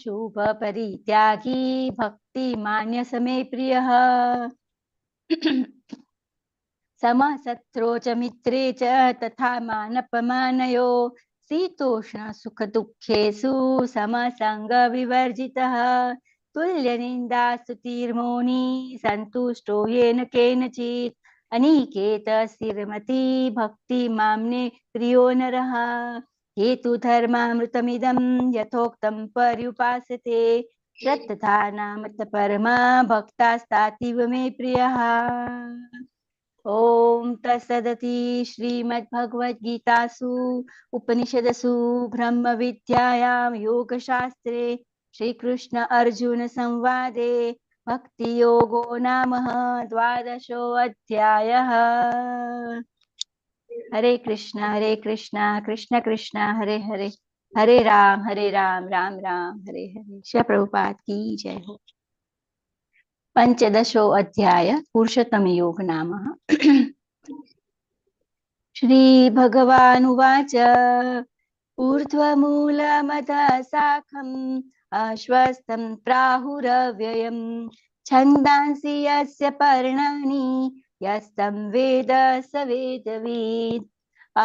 शुभ परित्यागी भक्ति मान्य समे प्रियः समशत्रो च मित्रे च तथा मानपमानयो शीतोष्ण सुख दुःखेषु समसंग विवर्जितः तुल्यनिन्दा स्तुतिर्मौनी सन्तुष्टो येन केनचित् अनिकेत स्थिरमति भक्ति माम्ने प्रियो नरः हेतु धर्मामृतमिदं यथोक्तं पर्युपासते श्रद्धा नाम परमा भक्तास्तातीव मे प्रियः। ओम तत्सदिति श्रीमद्भगवद्गीतासु उपनिषदसु ब्रह्म विद्यायां योगशास्त्रे श्रीकृष्ण अर्जुन संवादे भक्ति योगो नाम द्वादशोऽध्यायः। हरे कृष्णा कृष्ण कृष्ण हरे हरे हरे राम राम राम हरे हरे। श्री प्रभुपाद की जय हो। पंचदशो अध्याय पुरुषोत्तम योग नाम। श्री भगवानुवाच ऊर्ध्वमूलमधः शाखम् अश्वस्थं प्राहुरव्ययम् छन्दांसि यस्य पर्णानि यस्तं वेद स वेदवित्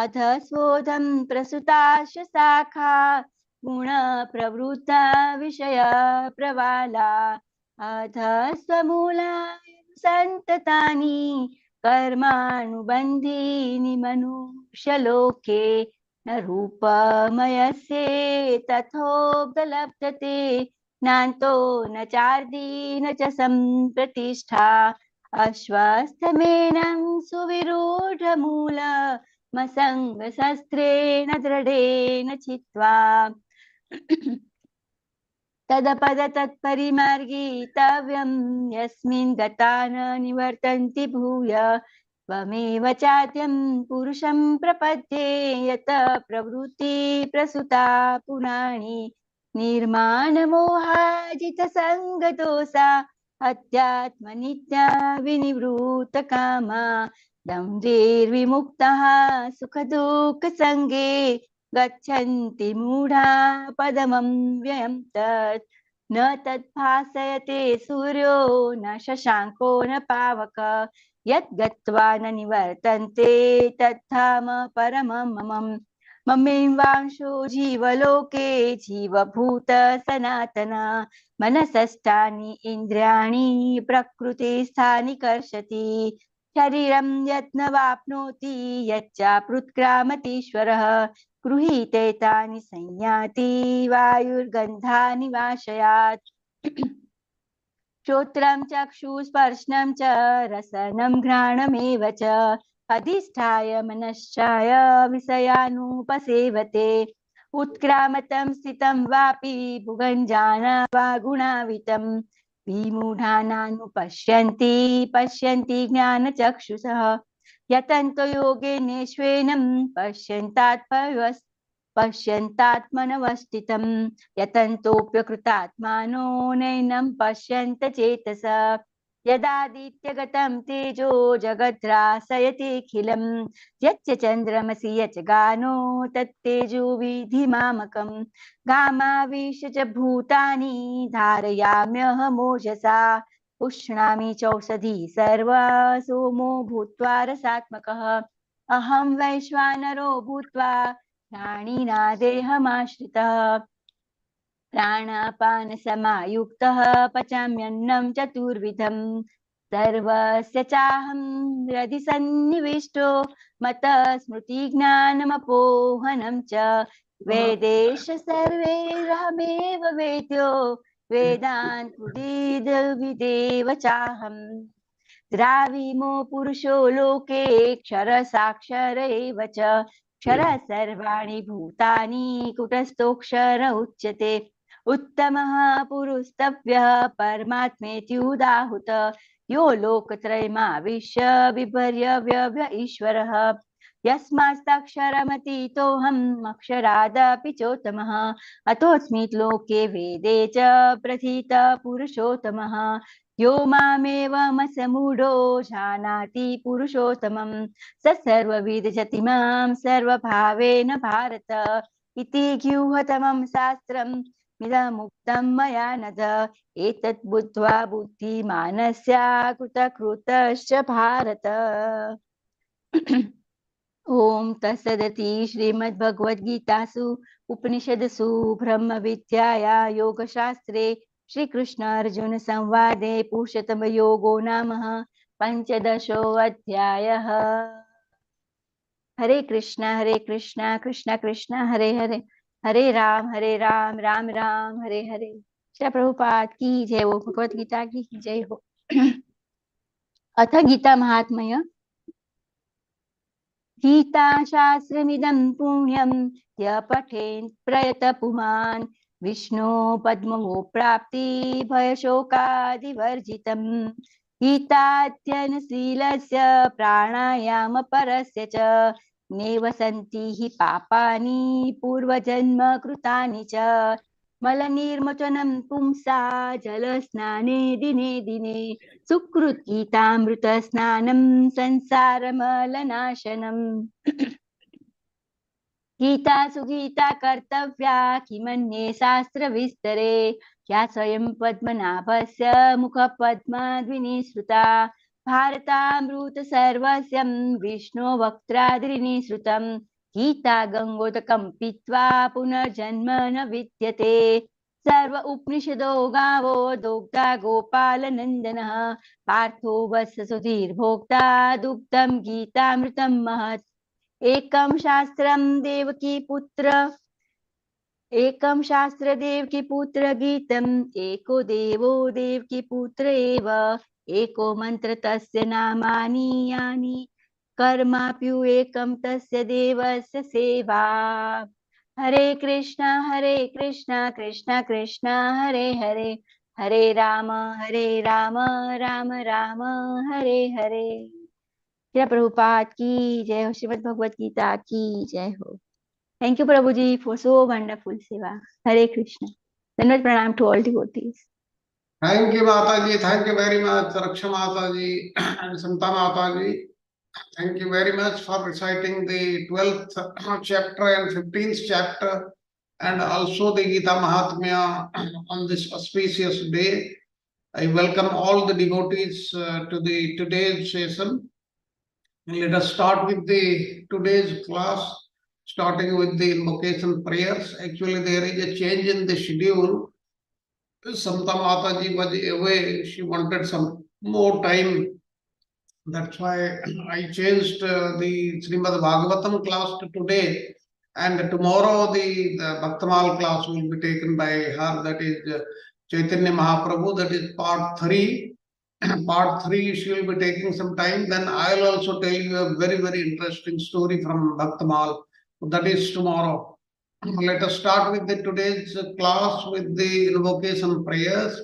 अधस्वोधं प्रसुताश्च शाखा गुणप्रवृत्ता विषया प्रवाला अधस्वमूलानि सन्ततानि कर्मानुबन्धीनि मनुष्यलोके न रूपमयस्य तथोपलभ्यते नान्तो न चार्दी न च सम्प्रतिष्ठा अश्वस्थमेनं सुविरूढमूलमसङ्गशस्त्रेण दृढेन चित्वा तत्परिमार्गितव्यं यस्मिन् गता न निवर्तन्ति भूय त्वमेव चाद्यं पुरुषं प्रपद्ये यत प्रवृत्ति प्रसुता पुराणी निर्माणमोहाजितसङ्गदोषा अध्यात्मनित्या विनिवृत्तकामा दम्भेर्विमुक्तः सुखदुःखसङ्गे गच्छन्ति मूढा पदमं व्ययं तत् न तद्भासयते सूर्यो न शशाङ्को न पावक यत् गत्वा न निवर्तन्ते तद्धाम परमं मम ममेवांशो जीवलोके जीवभूत सनातन मनसष्टानि इन्द्रियाणि प्रकृतिस्थानि कर्षति शरीरं यत् न वाप्नोति यच्चाप्युत्क्रामतीश्वरः गृहीते तानि संयाति वायुर्गन्धानि वाशयात् श्रोत्रं चक्षुस्पर्शनं च रसनं घ्राणमेव च अधिष्ठाय मनश्चाय विषयानुपसेवते उत्क्रामतं स्थितं वापि भुवञ्जाना वा गुणावितं विमूढानानुपश्यन्ति पश्यन्ति ज्ञानचक्षुषः यतन्तो योगेनेश्वेनं पश्यन्तात्मनवस्थितं यतन्तोऽप्यकृतात्मानो नैनं पश्यन्त चेतसा यदादित्यगतं तेजो जगद्रासयतेऽखिलं यच्च चन्द्रमसि यच्च गानो तत्तेजो विधिमामकं गामाविश्य च भूतानि धारयाम्यहमोजसा उष्णामि चौषधी सर्वा सोमो भूत्वा रसात्मकः अहं वैश्वानरो भूत्वा प्राणिना देहमाश्रितः प्राणापानसमायुक्तः पचाम्यन्नं चतुर्विधं सर्वस्य चाहं हृदि सन्निविष्टो मतः स्मृतिज्ञानमपोहनं च वेदेश सर्वैरहमेव वेद्यो वेदान्तविदेव चाहम् द्राविमो पुरुषो लोके क्षरसाक्षर एव च क्षरः सर्वाणि भूतानि कुटस्थोऽक्षर उच्यते उत्तमः पुरुस्तव्यः परमात्मेत्युदाहुत यो लोकत्रयमाविश्य बिभर्य व्यव्य ईश्वरः यस्मात्क्षरमतीतोऽहम् अक्षरादपि चोत्तमः अतोऽस्मि लोके वेदे च प्रथित पुरुषोत्तमः यो मामेवमसमूढो जानाति पुरुषोत्तमं स सर्वविद जति मां सर्वभावेन भारत इति गुह्यतमं शास्त्रं मिदमुक्तं मया नघ एतत् बुद्ध्वा बुद्धिमानस्य कृतकृतश्च भारत। ओम तत्सदिति श्रीमद्भगवद्गीतासु उपनिषदसु ब्रह्म विद्याया योगशास्त्रे श्रीकृष्ण अर्जुन संवादे पुरुषोत्तम योगो नाम पंचदशोऽध्यायः। हरे कृष्णा कृष्णा कृष्णा हरे हरे, हरे राम राम राम हरे हरे। श्री प्रभुपाद की जय हो, भगवद गीता की जय हो। अथ गीता महात्म्य। गीता शास्त्रमिदं पुण्यं य पठेन् प्रयत पुमान् विष्णु पद्मो प्राप्ति भयशोकादिवर्जितम्। गीताध्ययनशीलस्य प्राणायामपरस्य च नैव सन्ति हि पापानि पूर्वजन्म कृतानि च। मलनिर्मोचनं पुंसा जलस्नाने दिने दिने सुकृत गीतामृत स्नानं संसारमलनाशनम्। गीता सुगीता कर्तव्या किमन्ये शास्त्र विस्तरे या स्वयं पद्मनाभस्य मुख पद्माद्विनिसृता भारतामृत सर्वस्यं विष्णु वक्त्राद्रिनिसृतं गीता गंगोदकं पीत्वा पुनर्जन्म न विद्यते। सर्व उपनिषदो गावो दोग्धा गोपालनन्दनः पार्थो वत्स सुधीर्भोक्ता दुग्धं गीतामृतं महत्। एकं शास्त्रं देवकी पुत्र गीतम् एको देवो देवकी पुत्र एव एको मंत्र तस्य नामानि यानि कर्माप्युएकं तस्य देवस्य सेवा। हरे कृष्णा कृष्णा कृष्णा हरे हरे, हरे राम राम राम हरे हरे। श्री प्रभुपाद की जय हो, श्रीमद् भगवत गीता की जय हो। Thank you Prabhu ji for so wonderful seva. Hare Krishna. धन्यवाद, pranam to all devotees. Thank you, Mataji. Thank you very much, Raksha Mataji and Santa Mataji. Thank you very much for reciting the 12th chapter and 15th chapter and also the Gita Mahatmya on this auspicious day. I welcome all the devotees to the today's session. Let us start with the today's class, starting with the invocation prayers. Actually, there is a change in the schedule. Samta Mataji was away. She wanted some more time. That's why I changed the Srimad Bhagavatam class to today. And tomorrow the Bhakta Maal class will be taken by her. That is Chaitanya Mahaprabhu. That is part 3. Part 3 she will be taking some time. Then I'll also tell you a very, very interesting story from Bhakta Maal. That is tomorrow. Let us start with the today's class with the invocation prayers.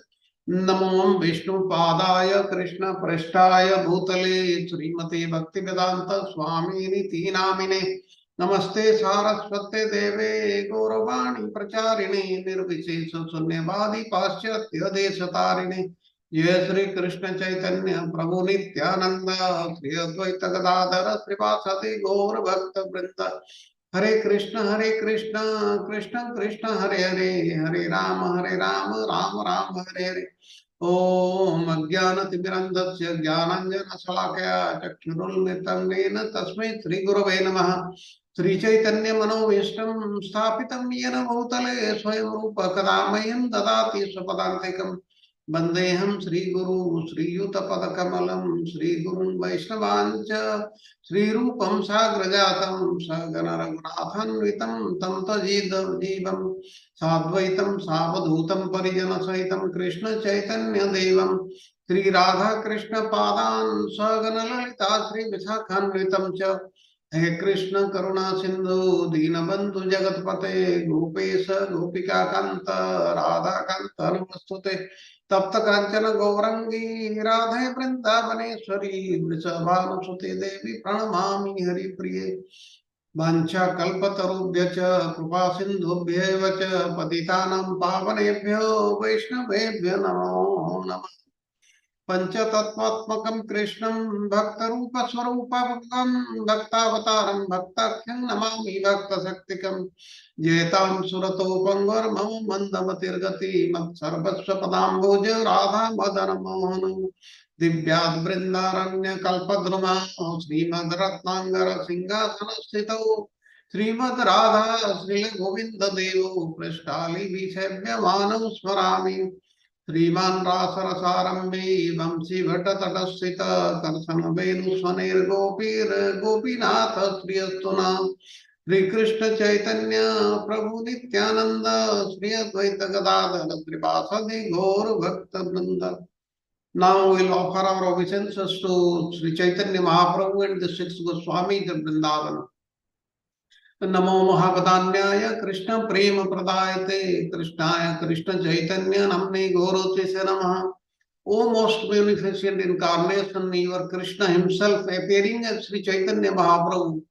Namo Vishnu Padaya Krishna Prasthaya Bhutale Srimate Bhaktivedanta Swamini Tinamine Namaste Saraswate Deve Gauravani Pracharine Nirvishesha Sunyavadi Paschatya Deshatarine Jai Sri Krishna Chaitanya Prabhu Nityananda Sri Advaita Gadadhara Srivasati Gaur Bhakta Vrinda Hare Krishna, Krishna Krishna, Hare Hare, Hare Rama, Rama Rama, Hare Hare. Om Ajnanatimirandasya Jnananjana Salakaya Chakshurulmitam Nena Tasmai Sri Gurave Namaha Sri Chaitanya Manovishtam Sthapitam Yena Bhutale Swayam Rupa Kadamayam Dadati Swapadantikam Bandeham Sri Guru Sri Yuta Padakamalam Sri Guru Vaishnavancha Sri Rupam Sagrajatam Sagana Raghunathanvitam Tam Tajidam Jivam Sadvaitam Savadhutam Parijana Saitam Krishna Chaitanya Devam Sri Radha Krishna Padan Sagana Lalita Sri Visakhanvitam Cha He Krishna Karuna Sindhu Dinabandhu Jagatpate Gopesa Gopika Kanta Radha Kanta Namastute तप्त कांचन गौरंगी राधे वृंदावनेश्वरी वृषभानुसुते देवी प्रणमामि हरिप्रिये वाञ्छा कल्पतरुभ्यश्च कृपा सिन्धुभ्येव च पतितानां पावनेभ्यो वैष्णवेभ्यो नमो नमः पंचतत्वात्मकं कृष्णं भक्तरूपस्वरूपं भक्तावतारं भक्ताख्यं नमामि भक्तशक्तिकं जेतां सुरतो पंगुर्मम मंदमतिर्गति मत्सर्वस्व पदाम्बोज राधा मदन मोहन दिव्याद् बृन्दारण्य कल्पद्रुमा श्रीमद् रत्नांगर सिंहासन स्थितौ श्रीमद् राधा श्री गोविंद देवो पृष्ठालीभिसेव्यमानौ स्मरामि श्रीमान् रासरसारम्भे वंशी भट्टतटस्थित कर्षण वेणुस्वनैर्गोपीर्गोपीनाथ श्रियस्तुना श्री कृष्ण चैतन्य प्रभु नित्यानंद श्री अद्वैत गदाधर श्रीवासदि गौर भक्त वृंद. Now we'll offer our obeisances to Sri Chaitanya Mahaprabhu and the six Goswamis of Vrindavan. नमो महापदान्याय कृष्ण प्रेम प्रदायते कृष्णाय कृष्ण चैतन्य नमने गौरवते नमः. O most beneficent incarnation, your Krishna himself appearing as Sri Chaitanya Mahaprabhu,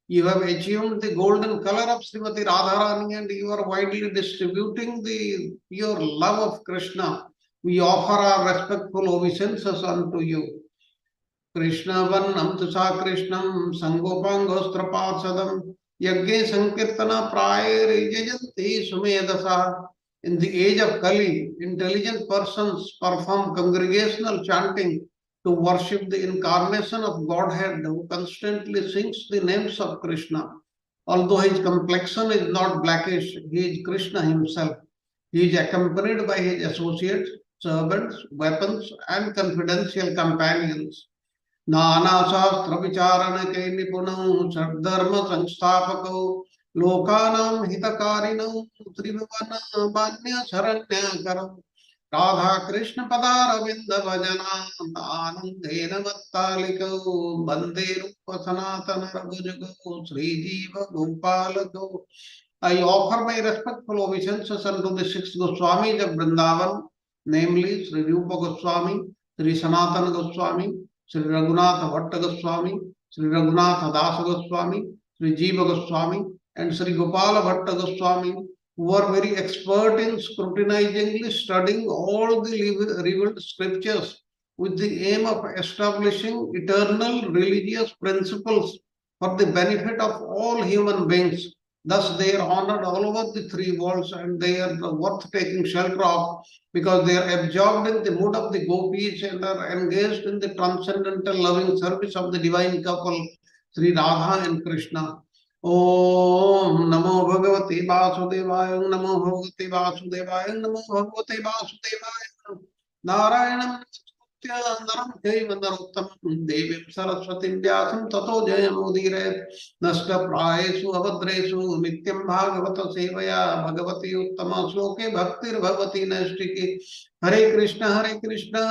you have achieved the golden color of Srimati Radharani and you are widely distributing the pure love of Krishna. We offer our respectful obeisances unto you. Krishna Vannam Tusa Krishnam Sangopangostrapasadam Yagge Sankirtana Prayer Jayanti Sumedasa. In the age of Kali, intelligent persons perform congregational chanting to worship the incarnation of Godhead who constantly sings the names of Krishna. Although his complexion is not blackish, he is Krishna himself. He is accompanied by his associates, servants, weapons, and confidential companions. नाना शास्त्र विचारण के निपुणौ षड्धर्म संस्थापकौ लोकानां हितकारिणौ त्रिभुवन मान्य शरण्यकरौ राधा कृष्ण पदारविंद भजना आनंदेन मत्तालिकौ वंदे रूप सनातन रघुजुगौ श्रीजीव गोपालकौ. I offer my respectful obeisances unto the six Goswamis of Vrindavan, namely Sri Rupa Goswami, Sri Sanatana Goswami, Sri Raghunatha Bhatta Goswami, Sri Raghunatha Dasa Goswami, Sri Jiva Goswami, and Sri Gopala Bhatta Goswami, who are very expert in scrutinizingly studying all the revealed scriptures with the aim of establishing eternal religious principles for the benefit of all human beings. Thus, they are honored all over the three worlds and they are worth taking shelter of because they are absorbed in the mood of the gopis and are engaged in the transcendental loving service of the divine couple, Sri Radha and Krishna. Om Namo Bhagavate Vasudevaya, Namo Bhagavate Vasudevaya, Namo Bhagavate Vasudevaya. Narayanam Naram Deva Narottam Devim Saraswatim Vyasam Tato Jayamudire Nasta Prayesu Avadresu Nityam Bhagavata Sevaya Bhagavati Uttama Sloke Bhaktir Bhavati Nashtiki. Hare Krishna Krishna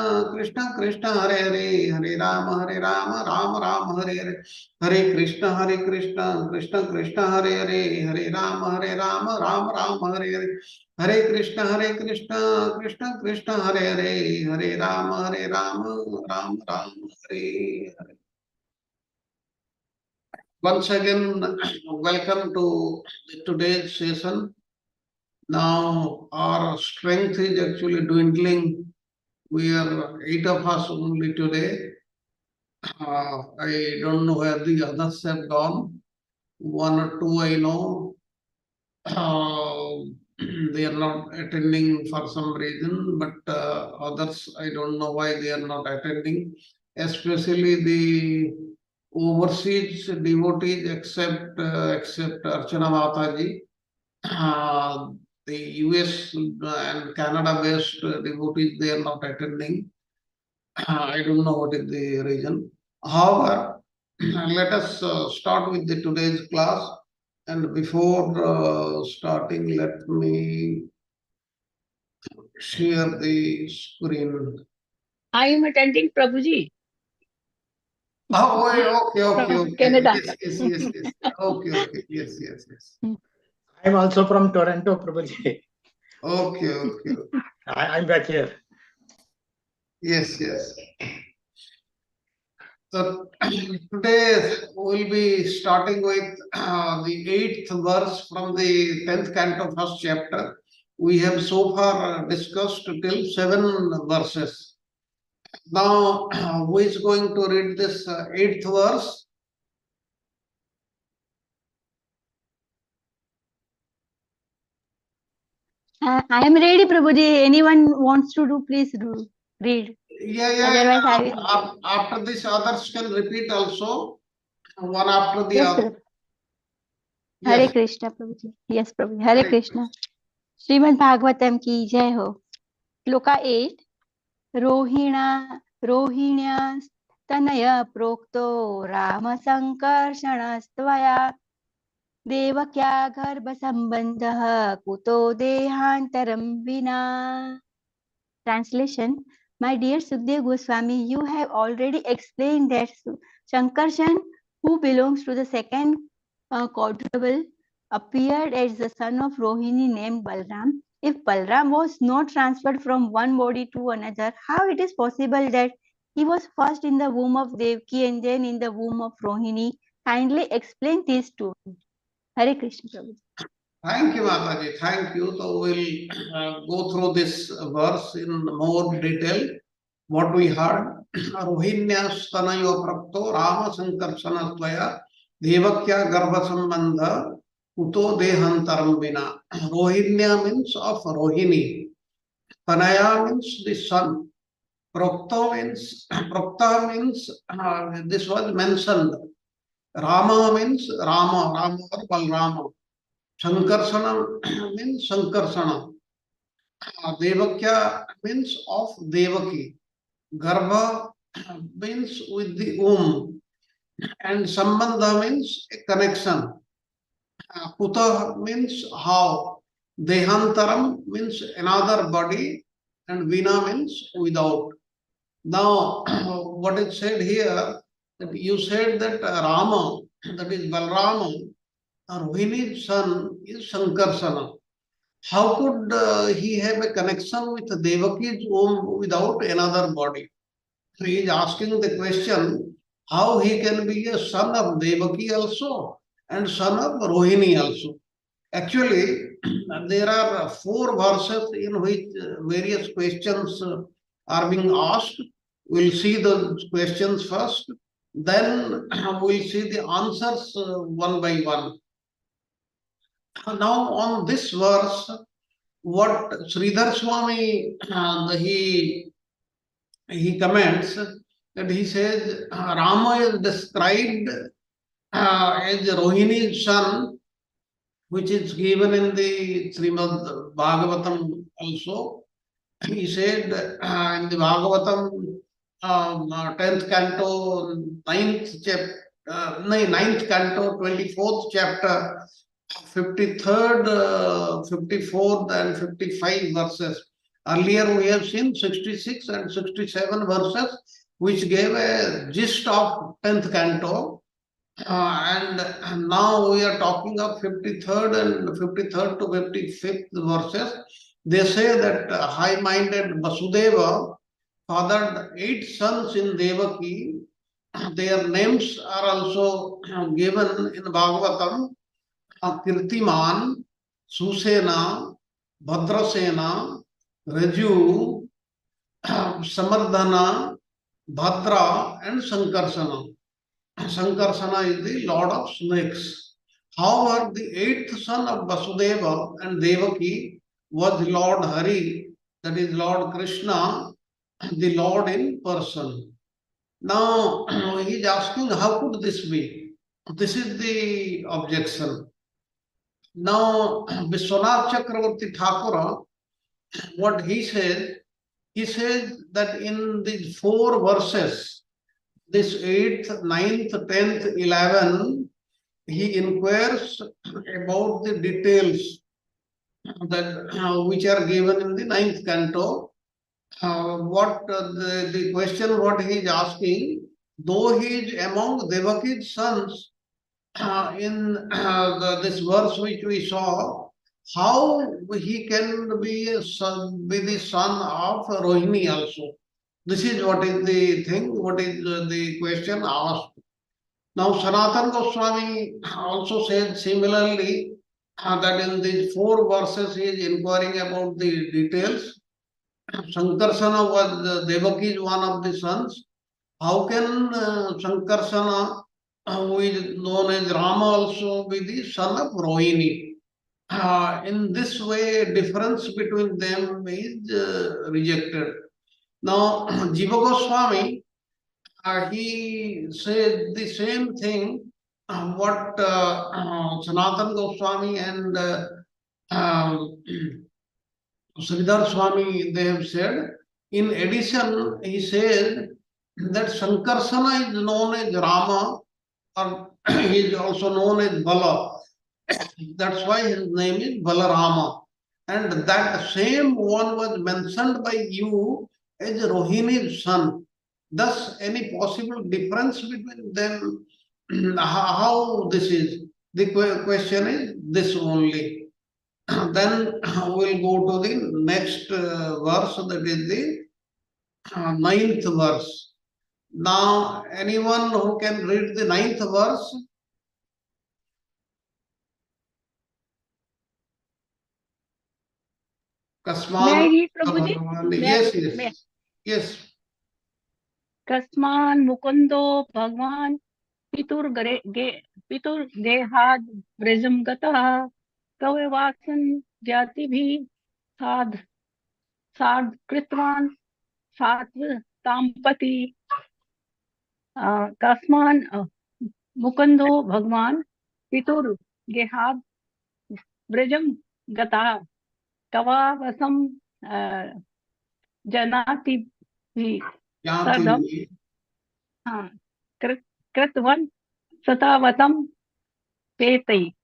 Krishna Hare Hare Hare Rama Rama Rama Hare Hare. Hare Krishna Krishna Krishna Hare Hare Hare Rama Rama Rama Hare Hare. Hare Krishna Krishna Krishna Hare Hare Hare Rama Rama Rama Hare Hare. Once again, welcome to today's session. Now our strength is actually dwindling. We are 8 of us only today. I don't know where the others have gone. 1 or 2 I know. They are not attending for some reason, but others I don't know why they are not attending, especially the overseas devotees except Archana Mataji. The US and Canada based devotees, they are not attending. I don't know what is the reason. However, let us start with today's class. And before starting, let me share the screen. I am attending, Prabhuji. Oh, okay. Canada. Yes. Okay. Yes. I'm also from Toronto, Prabhuji. Okay. I'm back here. Yes. So today we'll be starting with the 8th verse from the 10th canto, first chapter. We have so far discussed till 7 verses. Now, who is going to read this 8th verse? I am ready, Prabhuji. Anyone wants to do, please do. Read. Yeah. Otherwise, I will. After this, others can repeat also, one after the Yes, other. Prabhu. Hare Yes. Krishna, Prabhuji. Yes, Prabhu. Hare Hare Krishna. Shrimad Bhagavatam की जय हो. श्लोका 8. रोहिण्या प्रोक्तो राम संकर्षणस्त्वया देवक्या गर्भसम्बन्धः कुतो देहान्तरं विना. Translation. My dear Sukdev Goswami, you have already explained that Shankarshan, who belongs to the second quadruple, appeared as the son of Rohini named Balram. If Balram was not transferred from one body to another, how it is possible that he was first in the womb of Devaki and then in the womb of Rohini? Kindly explain this to me. Hare Krishna Prabhu. Thank you, Mataji. Thank you. So we'll go through this verse in more detail. What we heard, Rohinyastanayo prakto Rama Sankarsana Devakya Garbha Sambandha Uto Dehantaram Vina. Rohinya means of Rohini. Tanaya means the son. Prokta means this was mentioned. Rama means Rama or Balrama. Sankarsana means Sankarsana. Devakya means of Devaki. Garbha means with the womb. And Sambandha means a connection. Kuta means how. Dehantaram means another body. And Vina means without. Now, what is said here, that you said that Rama, that is Balrama, Rohini's son is Sankarsana. How could he have a connection with Devaki's womb without another body? So he is asking the question, how he can be a son of Devaki also and son of Rohini also. Actually, there are 4 verses in which various questions are being asked. We'll see the questions first, then we'll see the answers one by one. Now, on this verse, what Sridhar Swami he comments that he says Rama is described as Rohini's son, which is given in the Srimad Bhagavatam also. He said in the Bhagavatam 10th canto, 9th canto, 24th chapter, 53rd, 54th and 55 verses. Earlier we have seen 66 and 67 verses which gave a gist of 10th canto. And now we are talking of 53rd and 53rd to 55th verses. They say that high-minded Vasudeva fathered 8 sons in Devaki. Their names are also given in Bhagavatam. Kirtiman, Susena, Bhadrasena, Raju, Samardhana, Bhadra, and Sankarsana. Sankarsana is the lord of snakes. However, the 8th son of Vasudeva and Devaki was Lord Hari, that is Lord Krishna, the Lord in person. Now, he is asking, how could this be? This is the objection. Now, Vishwanath Chakravarti Thakura, what he says that in these 4 verses, this 8th, 9th, 10th, 11, he inquires about the details that which are given in the 9th canto. The question what he is asking, though he is among Devaki's sons, in this verse which we saw, how he can be the son of Rohini also. This is what is the thing, what is the question asked. Now, Sanatana Goswami also said similarly that in these 4 verses he is inquiring about the details. Sankarsana was Devaki's one of the sons. How can Sankarsana, who is known as Rama, also be the son of Rohini? In this way, difference between them is rejected. Now, Jiva Goswami, he said the same thing what Sanatana Goswami and Sridhar Swami they have said. In addition, he said that Sankarsana is known as Rama, or he is also known as Bala. That's why his name is Balarama. And that same one was mentioned by you as Rohini's son. Thus, any possible difference between them, how this is? The question is this only. Then we'll go to the next verse, that is the ninth verse. Now, anyone who can read the ninth verse? May I Kasman. read, Prabhuji? Yes, May- yes. Yes. Kasman Mukundo Bhagwan Piturgehad Vrajam Gataha Kavevasan Jatibhi Sad Sad Kritvan Satva Tampati Kasman Mukundo Bhagwan Piturgehad Vrajam Gataha Kavavasam Janati Sadam Kritvan Satavatam Peti.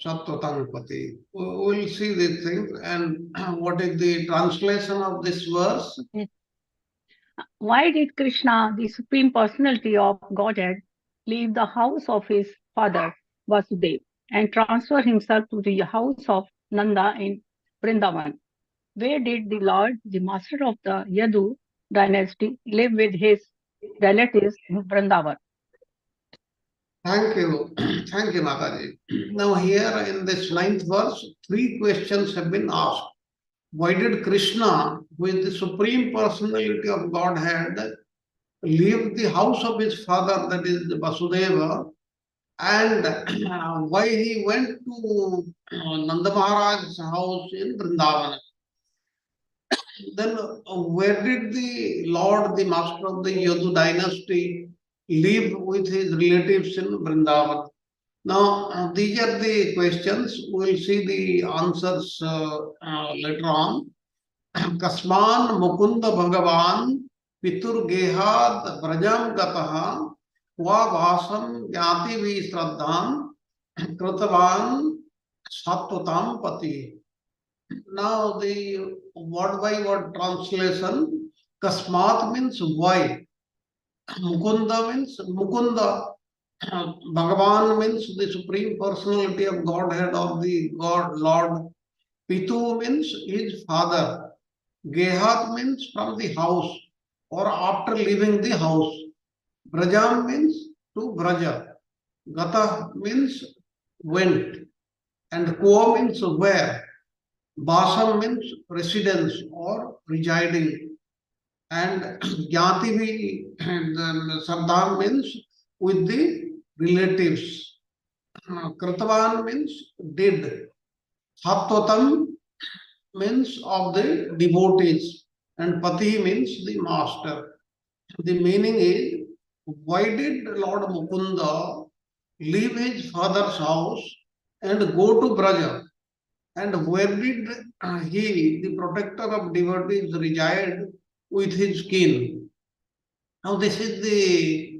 Sattvatangpati. We'll see these things. And what is the translation of this verse? Why did Krishna, the Supreme Personality of Godhead, leave the house of his father Vasudeva and transfer himself to the house of Nanda in Vrindavan? Where did the Lord, the master of the Yadu dynasty, live with his relatives in Vrindavan? Thank you. Thank you, Mataji. Now, here in this ninth verse, three questions have been asked. Why did Krishna, who is the Supreme Personality of Godhead, leave the house of his father, that is Vasudeva, and why he went to Nanda Maharaj's house in Vrindavan? Then where did the Lord, the master of the Yadu dynasty, live with his relatives in Vrindavan? Now, these are the questions. We'll see the answers later on. Kasman Mukunda Bhagavan Pitur Gehad Brajam Gataha Kva Vasam Yati Vi Shraddham Kritavan Sattvatam Pati. Now, the word by word translation, Kasmat means why. Mukunda means Mukunda. Bhagavan means the Supreme Personality of Godhead or the God Lord. Pitu means his father. Gehat means from the house or after leaving the house. Brajam means to Braja. Gata means went. And Ko means where. Basam means residence or residing. And Gyativi and Sardhan means with the relatives. Kritavan means did. Sattvatam means of the devotees. And Pati means the master. The meaning is, why did Lord Mukunda leave his father's house and go to Braja? And where did he, the protector of devotees, reside with his kin? Now, this is these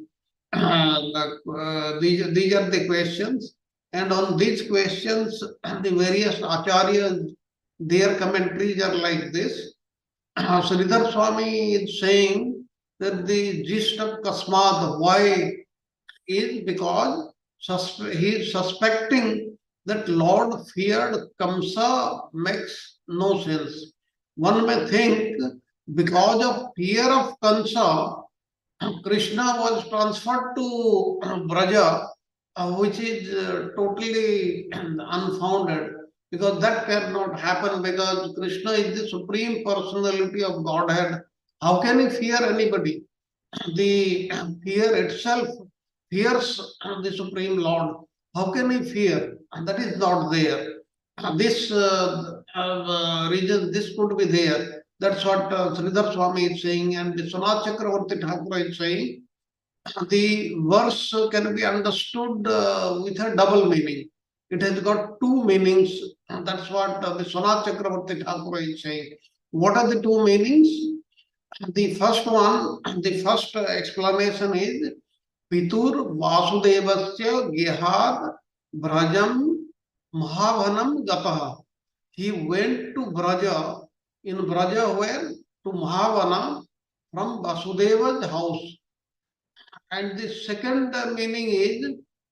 are the questions. And on these questions, the various acharyas, their commentaries are like this. Sridhar Swami is saying that the gist of Kasmat, why, is because he is suspecting that Lord feared Kamsa makes no sense. One may think because of fear of Kamsa, Krishna was transferred to Braja, which is totally unfounded. because that cannot happen, because Krishna is the supreme personality of Godhead. How can he fear anybody? The fear itself fears the Supreme Lord. How can he fear? That is not there. This region, this could be there. That's what Sridhar Swami is saying, and Vishwanath Chakravarti Thakur is saying. The verse can be understood with a double meaning. It has got two meanings. That's what Vishwanath Chakravarti Thakur is saying. What are the two meanings? The first one, the first explanation is Pitur Vasudevasya Gehad Brajam Mahavanam Gataha. He went to Braja, in Braja where? To Mahavana, from Vasudeva's house. And the second meaning is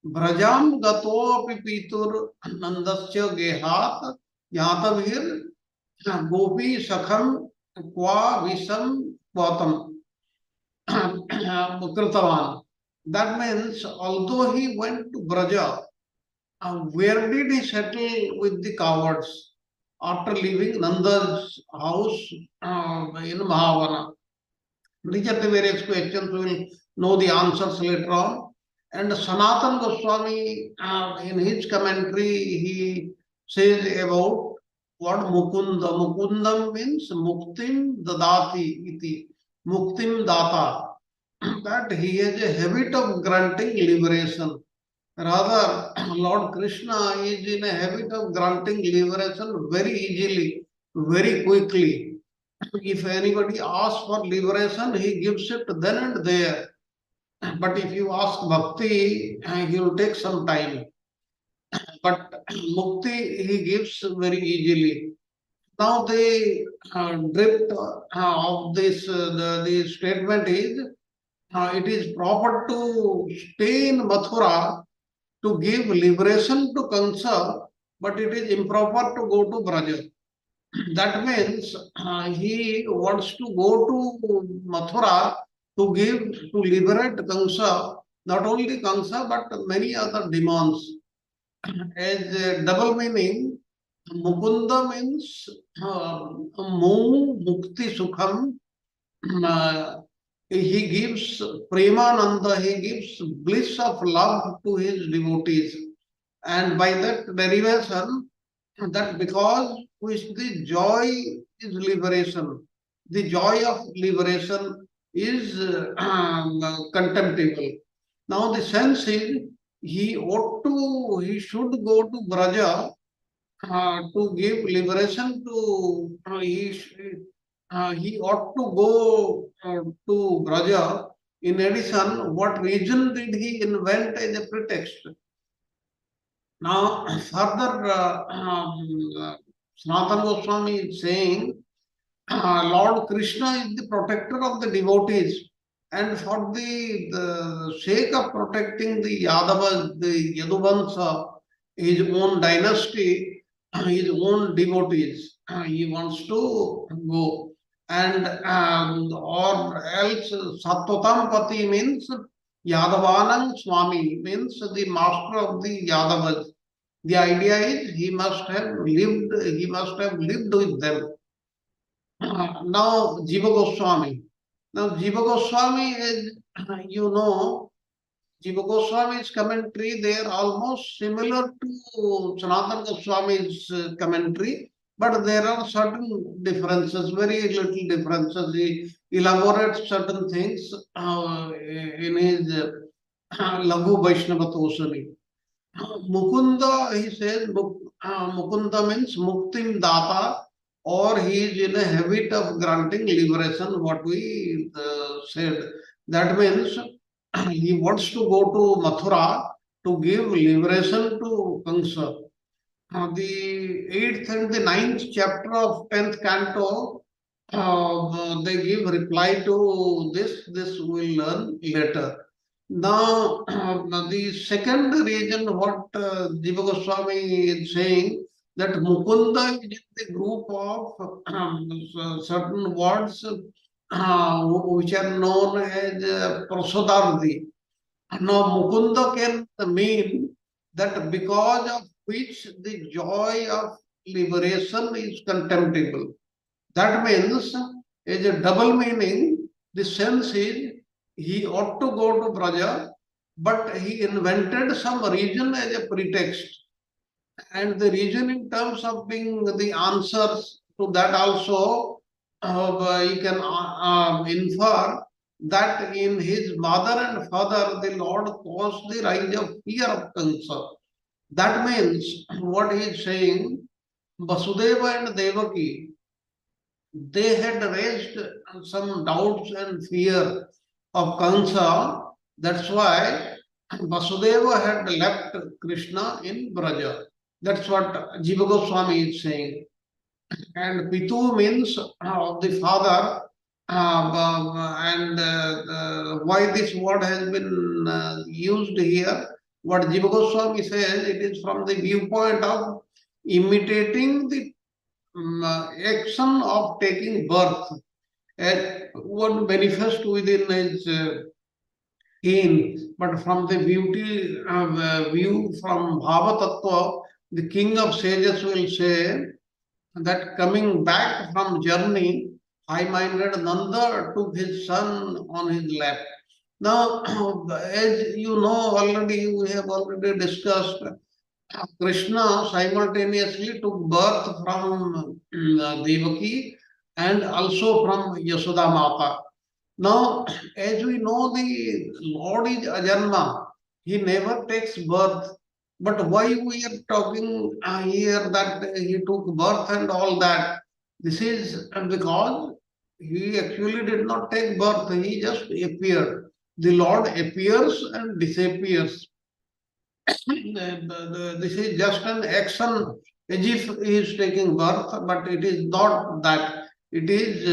Brajam Gato Pitur Nandasya Gehat Yatavir Gopi Sakham Kwa Visam Gautam Kritavan. That means, although he went to Braja, where did he settle with the cowards after leaving Nanda's house in Mahavana? These are the various questions. We will know the answers later on. And Sanatana Goswami, in his commentary, he says about what Mukunda. Mukundam means Muktim Dadati iti. Muktim Data. That he has a habit of granting liberation. Rather, Lord Krishna is in a habit of granting liberation very easily, very quickly. If anybody asks for liberation, he gives it then and there. But if you ask bhakti, he will take some time. But mukti, he gives very easily. Now the drift of this the statement is, it is proper to stay in Mathura to give liberation to Kansa, but it is improper to go to Braja. That means he wants to go to Mathura to liberate Kansa, not only Kansa but many other demons. As a double meaning, Mukunda means Mu Mukti Sukham. He gives Premananda, he gives bliss of love to his devotees. And by that derivation, that because which the joy is liberation, the joy of liberation is contemptible. Now the sense is he should go to Braja to give liberation to, he ought to go to Braja. In addition, what reason did he invent as a pretext? Now, further, Sanatana Goswami is saying, Lord Krishna is the protector of the devotees, and for the sake of protecting the Yadavas, the Yaduvansa, his own dynasty, his own devotees, he wants to go. And or else Sattvatam Pati means Yadavanam Swami, means the master of the Yadavas. The idea is he must have lived with them. Now Jiva Goswami. Now Jiva Goswami is, you know, Jiva Goswami's commentary, they are almost similar to Sanatana Goswami's commentary, but there are certain differences, very little differences. He elaborates certain things in his Laghu Vaishnava Tosani. Mukunda, he says, Mukunda means Muktim Data, or he is in a habit of granting liberation, what we said. That means he wants to go to Mathura to give liberation to Kansa. The 8th and the 9th chapter of 10th canto, they give reply to this. This we will learn later. Now, the second reason what Jiva Goswami is saying, that Mukunda is the group of certain words which are known as Prasadarthi. Now, Mukunda can mean that because of which the joy of liberation is contemptible. That means, as a double meaning, the sense is he ought to go to Braja, but he invented some reason as a pretext. And the reason in terms of being the answers to that also, you can infer that in his mother and father, the Lord caused the rise of fear of Kansa. That means what he is saying, Vasudeva and Devaki, they had raised some doubts and fear of Kansa. That's why Vasudeva had left Krishna in Braja. That's what Jiva Goswami is saying. And Pitu means of the father. Why this word has been used here, what Jiva Goswami says, it is from the viewpoint of imitating the action of taking birth, as one manifests within his kin, but from the beauty view from Bhava Tattva, the king of sages will say that coming back from journey, high-minded Nanda took his son on his lap. Now, as you know already, we have already discussed, Krishna simultaneously took birth from Devaki and also from Yashoda Mata. Now, as we know, the Lord is Ajanma. He never takes birth. But why we are talking here that he took birth and all that? This is because he actually did not take birth. He just appeared. The Lord appears and disappears. This is just an action as if he is taking birth, but it is not that. It is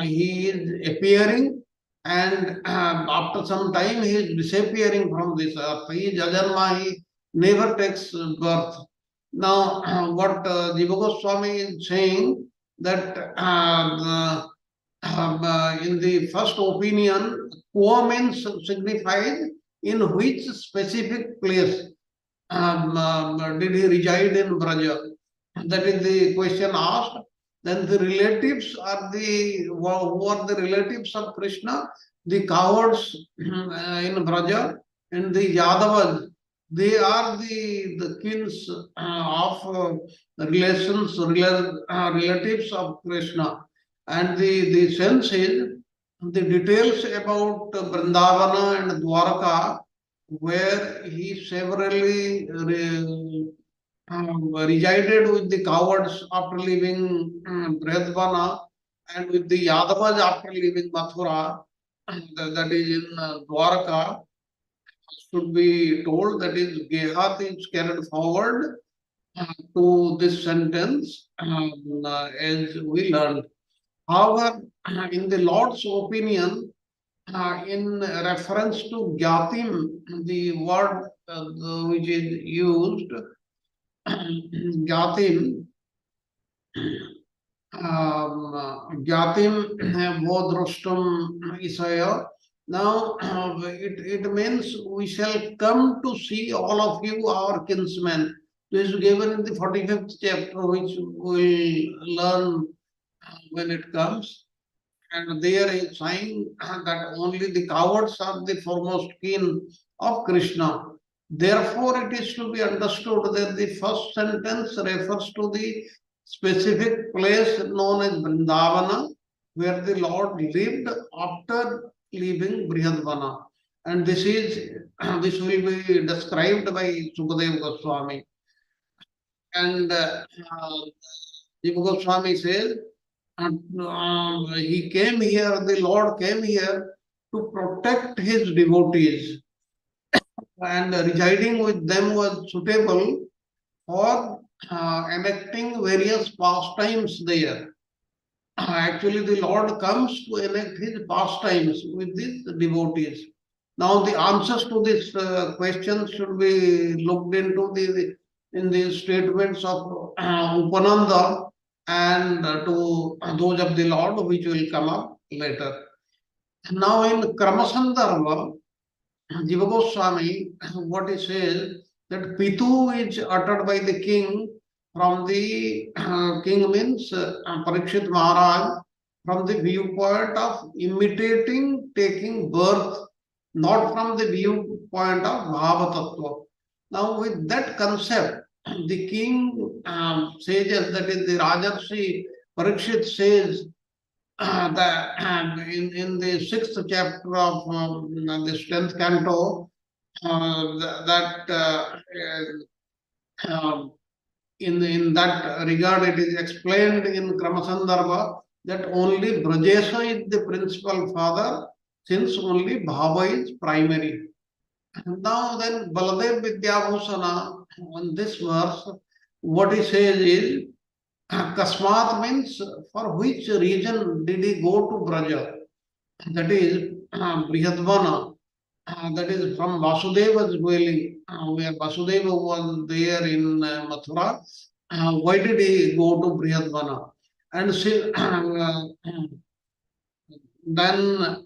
he is appearing and after some time he is disappearing from this earth. He is Ajanma, he never takes birth. Now, what Jiva Goswami is saying that in the first opinion, Kua means signifies in which specific place did he reside in Braja? That is the question asked. Then the relatives are who are the relatives of Krishna? The cowards in Braja and the Yadavas. They are the kins of relatives of Krishna. And the sense is the details about Vrindavana and Dwaraka, where he severally resided with the cowards after leaving Bredvana and with the Yadavas after leaving Mathura, that is in Dwaraka, should be told, that is Gehat is carried forward to this sentence as we learned. However, in the Lord's opinion, in reference to Gyatim, the word which is used, Gyatim, Gyatim Bodrostum Isaya. Now, it means we shall come to see all of you, our kinsmen. This is given in the 45th chapter, which we'll learn when it comes. And there is saying that only the cowards are the foremost kin of Krishna. Therefore, it is to be understood that the first sentence refers to the specific place known as Vrindavana, where the Lord lived after leaving Brihadvana. And this will be described by Sukadeva Goswami. And Jiva Goswami says, he came here, the Lord came here to protect his devotees, and residing with them was suitable for enacting various pastimes there. Actually, the Lord comes to enact his pastimes with these devotees. Now, the answers to this question should be looked into in the statements of Upananda and to those of the Lord, which will come up later. Now, in Kramasandharva, Jiva Goswami, what he says, that Pitu is uttered by the king from the king means Parikshit Maharaj, from the viewpoint of imitating, taking birth, not from the viewpoint of Bhava Tattva. Now, with that concept, the king sages, that is the Rajarshi Parikshit says that in the 6th chapter of this 10th canto, in that regard, it is explained in Kramasandarbha that only Brajesha is the principal father, since only Bhava is primary. Now then, Baladev Vidyabhusana, on this verse, what he says is, Kasmat means for which region did he go to Braja? That is Brihadvana. That is from Vasudeva's dwelling, where Vasudeva was there in Mathura. Why did he go to Brihadvana? And then,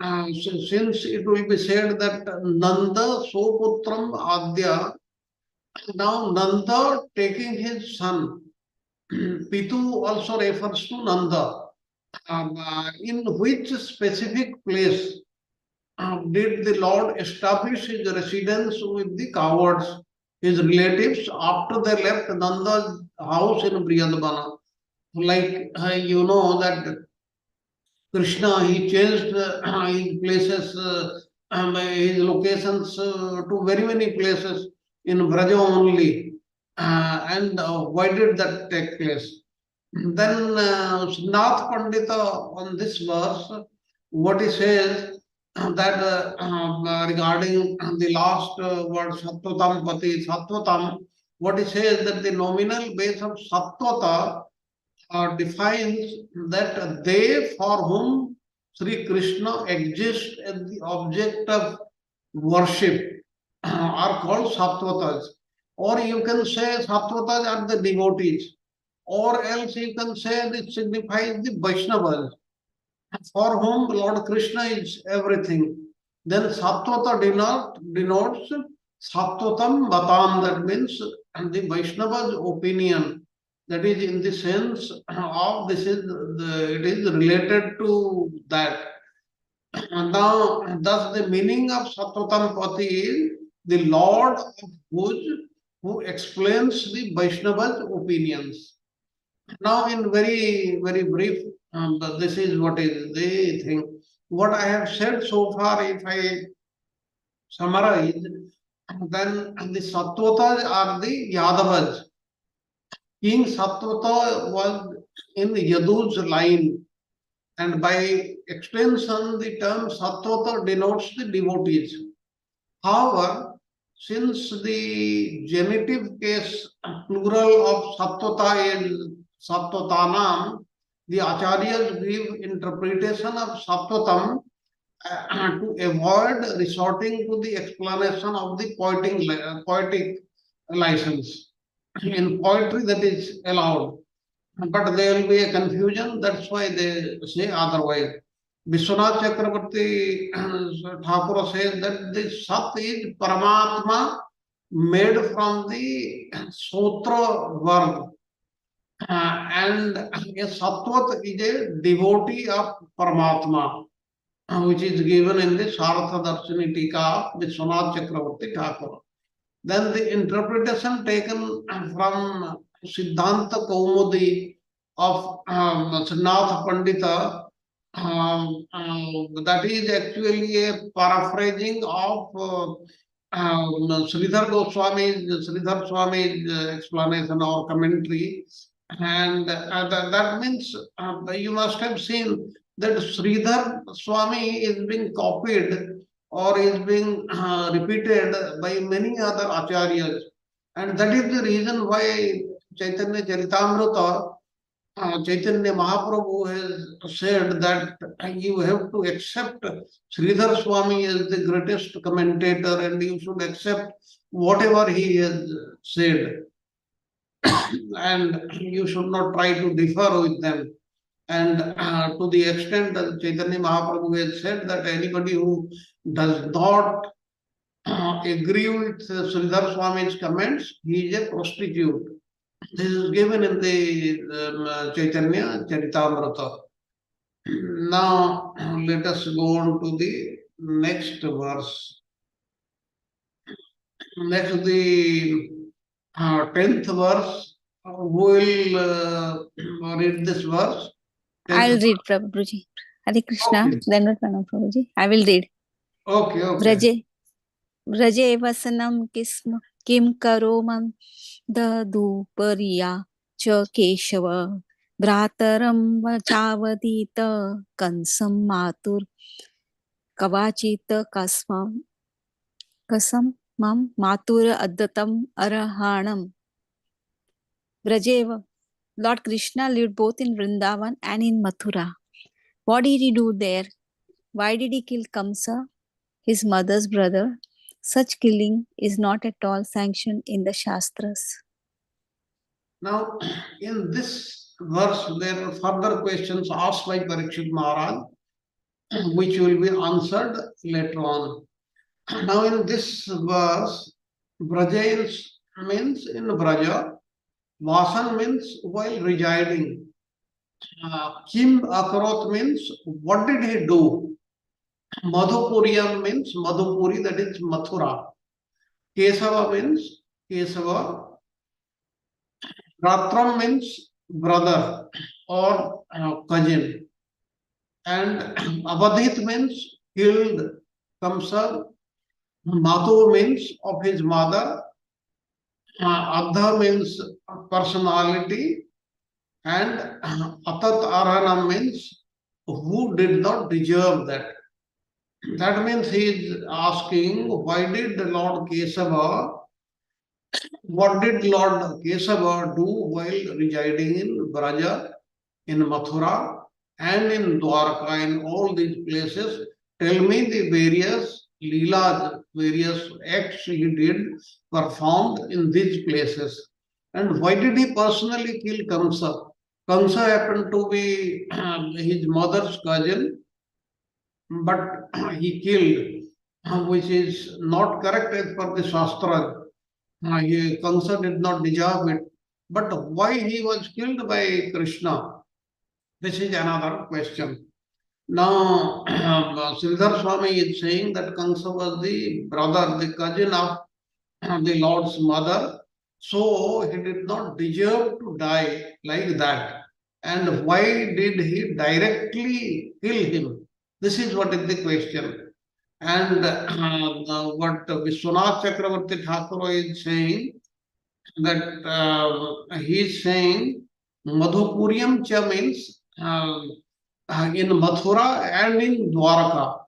since it will be said that Nanda Soputram Adya, now Nanda taking his son, Pitu also refers to Nanda. In which specific place did the Lord establish his residence with the cowards, his relatives, after they left Nanda's house in Brihadvana? Like you know that Krishna, he changed his places, his locations to very many places in Braja only. And why did that take place? Then Srinath Pandita on this verse, what he says that regarding the last word Sattvatam Pati, Sattvatam, what he says that the nominal base of Sattvata defines that they for whom Sri Krishna exists as the object of worship are called Sattvatas. Or you can say Sattvatas are the devotees. Or else you can say it signifies the Vaishnavas, for whom Lord Krishna is everything. Then Sattvata denotes Sattvatam Batam, that means the Vaishnava's opinion. That is in the sense of it is related to that. Now, thus the meaning of Sattvatam Pati is the Lord of who explains the Vaishnava's opinions. Now, in very, very brief, this is what is the thing. What I have said so far, if I summarize, then the Sattvatas are the Yadavas. King Sattvata was in Yadu's line, and by extension, the term Sattvata denotes the devotees. However, since the genitive case plural of Sattvata is Sattvatanam, the Acharyas give interpretation of Sattvatam to avoid resorting to the explanation of the poetic license. In poetry, that is allowed, but there will be a confusion. That's why they say otherwise. Vishwanath Chakravarti Thakur says that the Sat is Paramatma made from the Sutra verb. And a Sattvat is a devotee of Paramatma, which is given in the Saratha Darshini Tika of Vishwanath Chakravarti Thakur. Then the interpretation taken from Siddhanta Kaumudi of Srinath Pandita, that is actually a paraphrasing of Sridhar Swami's explanation or commentary. And that means you must have seen that Sridhar Swami is being copied or is being repeated by many other acharyas. And that is the reason why Chaitanya Charitamrita, Chaitanya Mahaprabhu has said that you have to accept Sridhar Swami as the greatest commentator and you should accept whatever he has said. And you should not try to differ with them. And to the extent that Chaitanya Mahaprabhu has said that anybody who does not agree with Sridhar Swami's comments, he is a prostitute. This is given in the Chaitanya Charitamrita. Now let us go on to the next verse. Next, the 10th verse. Who will read this verse? 10th I'll verse. read, Prabhuji. Hare Krishna. Okay. Then what, Prabhuji? I will read. Okay, okay. Vraje vasanam kim karomam dadupariya cha keshava bhrataram vachavadita kansam matur kavachita kasam mam matur addatam arahanam. Vrajeva, Lord Krishna lived both in Vrindavan and in Mathura. What did he do there? Why did he kill Kamsa, his mother's brother? Such killing is not at all sanctioned in the Shastras. Now, in this verse, there are further questions asked by Parikshit Maharaj, which will be answered later on. Now, in this verse, Brajais means in Braja, Vasan means while residing. Kim Akarot means what did he do? Madhupuriyam means Madhupuri, that is Mathura. Kesava means Kesava. Ratram means brother or cousin. And Abadhit means killed. Kamsa. Madhu means of his mother. Adha means personality. And Atat Arhanam means who did not deserve that. That means he is asking, why did Lord Kesava, what did Lord Kesava do while residing in Braja, in Mathura, and in Dwarka, in all these places? Tell me the various leelas, various acts he did, performed in these places. And why did he personally kill Kamsa? Kamsa happened to be his mother's cousin, but he killed, which is not correct as per the Shastra. Kamsa did not deserve it. But why he was killed by Krishna? This is another question. Now, Sridhar Swami is saying that Kamsa was the brother, the cousin of the Lord's mother. So he did not deserve to die like that. And why did he directly kill him? This is what is the question. And what Vishwanath Chakravarti Thakur is saying, that he is saying Madhupuriyam cha means in Mathura and in Dwaraka,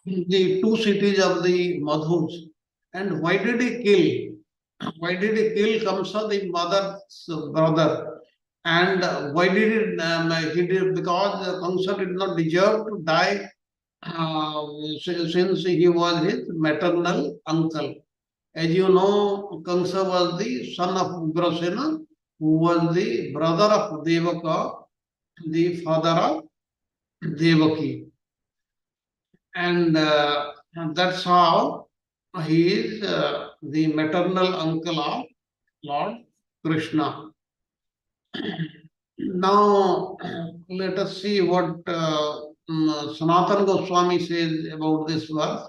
the two cities of the Madhus. And why did he kill? Why did he kill Kamsa, the mother's brother? And why did he did? Because Kamsa did not deserve to die since he was his maternal uncle. As you know, Kamsa was the son of Ugrasena, who was the brother of Devaka, the father of Devaki. And that's how he is the maternal uncle of Lord Krishna. Now, let us see what Sanatana Goswami says about this verse.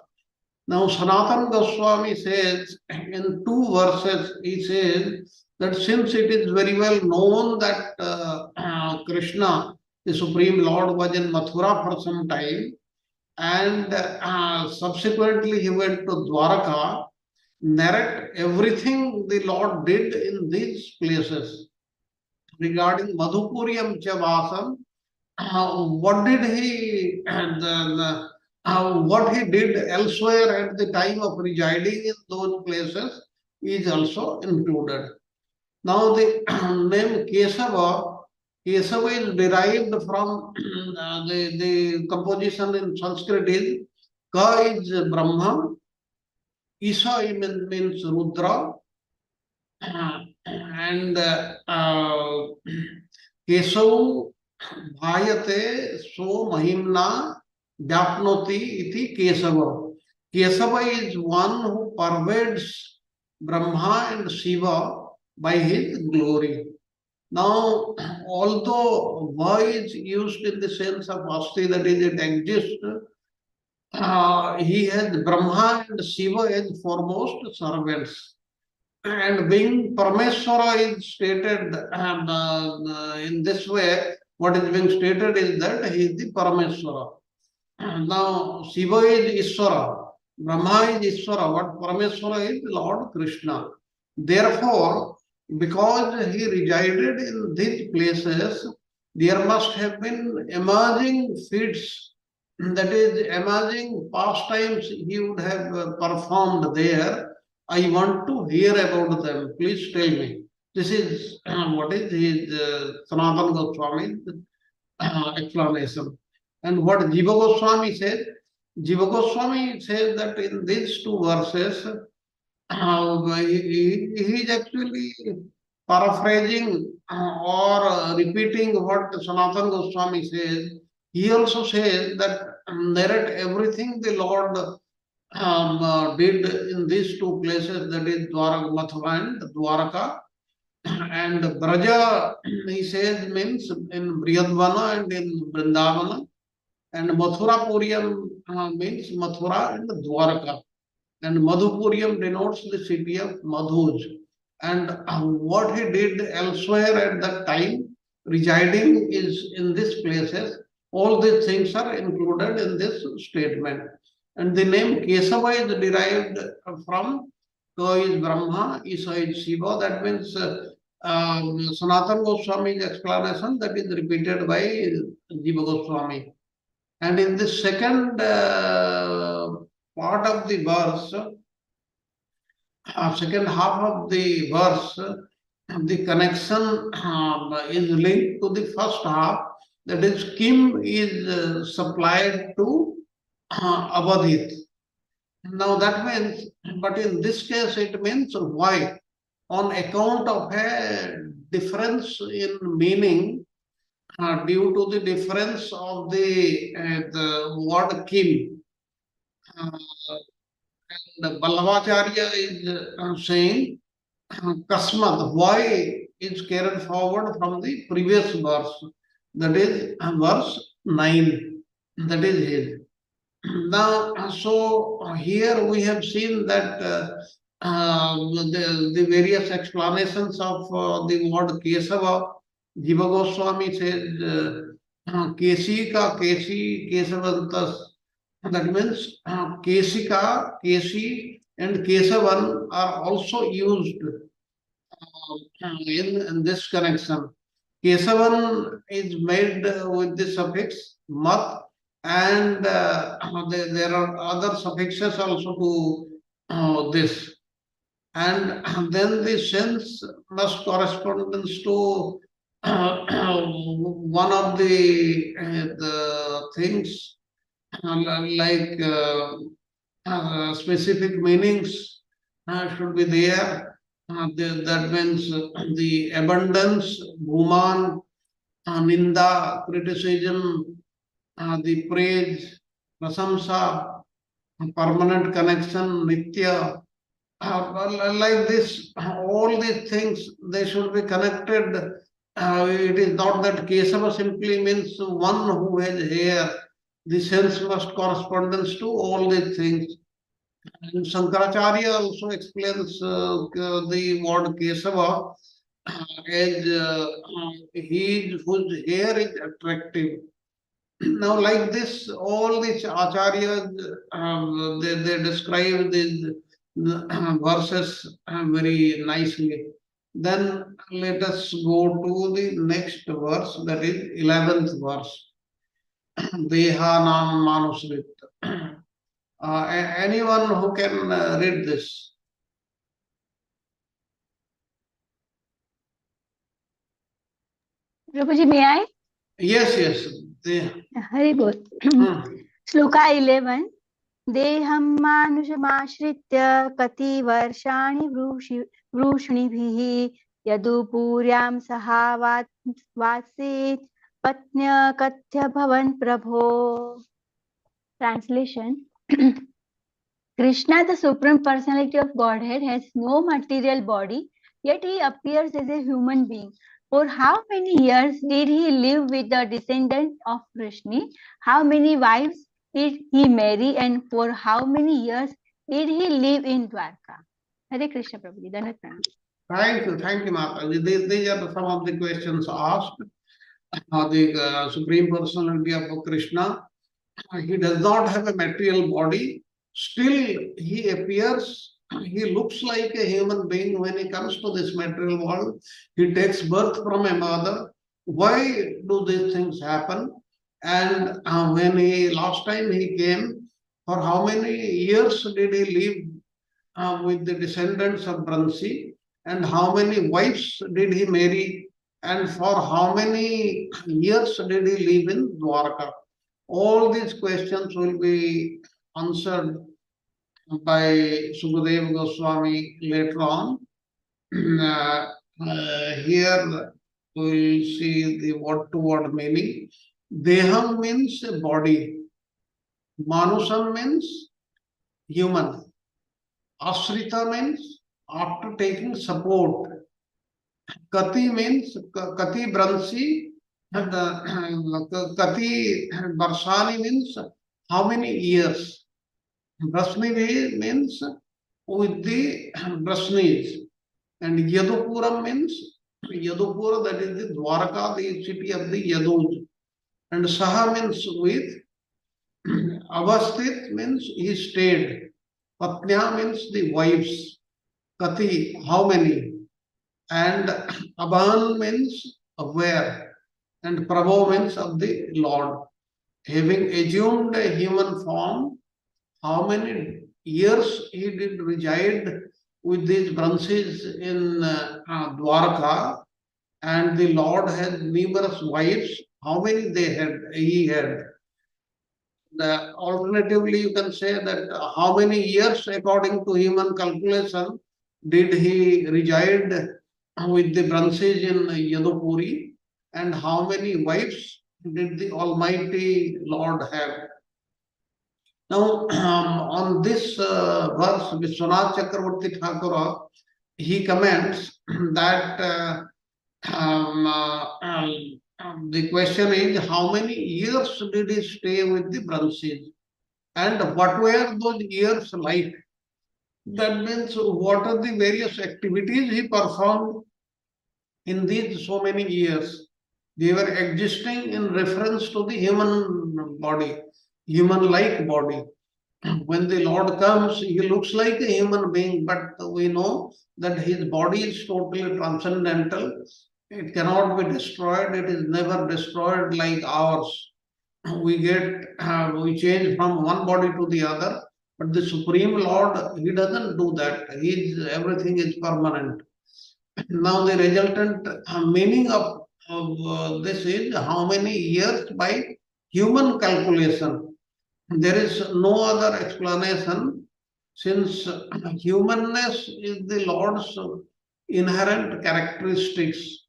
Now, Sanatana Goswami says in two verses, he says that since it is very well known that Krishna, the Supreme Lord, was in Mathura for some time, and subsequently he went to Dwaraka, narrate everything the Lord did in these places. Regarding Madhupuriyam Chavasam, what did he what he did elsewhere at the time of residing in those places is also included. Now the name Kesava, Kesava is derived from the composition in Sanskrit is Ka is Brahma, Isa means Rudra, and Kesav Bhayate so Mahimna Japnoti iti Kesava. Kesava is one who pervades Brahma and Shiva by his glory. Now, although Va is used in the sense of Asti, that is, it exists, he has Brahma and Shiva as foremost servants. And being Parameswara is stated in this way, what is being stated is that he is the Parameswara. Now, Shiva is Iswara, Brahma is Iswara, what Parameswara is Lord Krishna. Therefore, because he resided in these places, there must have been emerging feats, that is, emerging pastimes he would have performed there. I want to hear about them. Please tell me. This is what is his Sanatana Goswami's explanation. And what Jiva Goswami says, Jiva Goswami says that in these two verses, he is actually paraphrasing or repeating what Sanatana Goswami says. He also says that narrate everything the Lord did in these two places, that is Dwaraka, Mathura and Dwaraka. And Braja, he says, means in Briyadvana and in Vrindavana. And Mathura Puriam means Mathura and Dwaraka. And Madhupuriam denotes the city of Madhuj. And what he did elsewhere at that time, residing is in these places. All these things are included in this statement. And the name Kesava is derived from Ka is Brahma, Isa is Shiva. That means Sanatana Goswami's explanation that is repeated by Jiva Goswami. And in the second part of the verse, second half of the verse, the connection is linked to the first half. That is, Kim is supplied to Avadhit. Now that means, but in this case, it means why? On account of a difference in meaning due to the difference of the word Kim. And Ballavacharya is saying Kasmat, why is carried forward from the previous verse, that is verse 9, that is his. Now, so here we have seen that the various explanations of the word Kesava. Jiva Goswami says Kesi ka Kesi Kesavantas. That means Kesika, Kesi and Kesavan are also used in this connection. Kesavan is made with the suffix mat, and there are other suffixes also to this. And then the sense must correspond to one of the things like specific meanings should be there. That means the abundance, bhuman, ninda, criticism, the praise, prasamsa, permanent connection, nitya. Like this, all these things, they should be connected. It is not that Kesava simply means one who has hair. The sense must correspondence to all these things. And Shankaracharya also explains the word Kesava as he whose hair is attractive. Now, like this, all these acharyas, they describe these verses very nicely. Then let us go to the next verse, that is 11th verse. Dehanam Manusrit. Anyone who can read this? Prabhuji, may I? Yes, yes. Hari Bol. Shloka 11. Deham manushamaashritya kati varshani vrushnibihi yadu puryam sahavat vasit patnya katya bhavan prabho. Translation. Krishna, the Supreme Personality of Godhead, has no material body yet he appears as a human being. For how many years did he live with the descendant of Krishna? How many wives did he marry, and for how many years did he live in Dwarka? Hare Krishna Prabhuji, Dandavat Pranam. Thank you, Mataji. These are some of the questions asked. The Supreme Personality of Krishna, he does not have a material body. Still, he appears, he looks like a human being when he comes to this material world. He takes birth from a mother. Why do these things happen? And when last time he came, for how many years did he live with the descendants of Bransi? And how many wives did he marry? And for how many years did he live in Dwarka? All these questions will be answered by Sukadeva Goswami later on. Here we will see the word-to-word meaning. Deham means a body. Manusam means human. Ashrita means after taking support. Kati means Kati Bransi. Kati Barsani means how many years. Brasni means with the Brasnis. And Yadupuram means Yadupura, that is the Dwarka, the city of the Yaduj. And Saha means with. Avasthit means he stayed. Patnya means the wives. Kati, how many? And Abhan means where. And Prabhu means of the Lord. Having assumed a human form, how many years he did reside with these branches in Dwarka, and the Lord had numerous wives. How many he had? Alternatively, you can say that how many years, according to human calculation, did he reside with the branches in Yadupuri, and how many wives did the Almighty Lord have? Now, on this verse, Vishwanath Chakravarti Thakur, he comments that the question is, how many years did he stay with the branches? And what were those years like? That means, what are the various activities he performed in these so many years? They were existing in reference to the human body, human-like body. When the Lord comes, he looks like a human being, but we know that his body is totally transcendental. It cannot be destroyed. It is never destroyed like ours. We change from one body to the other, but the Supreme Lord, he doesn't do that. Everything is permanent. Now the resultant meaning of this is how many years by human calculation. There is no other explanation, since humanness is the Lord's inherent characteristics.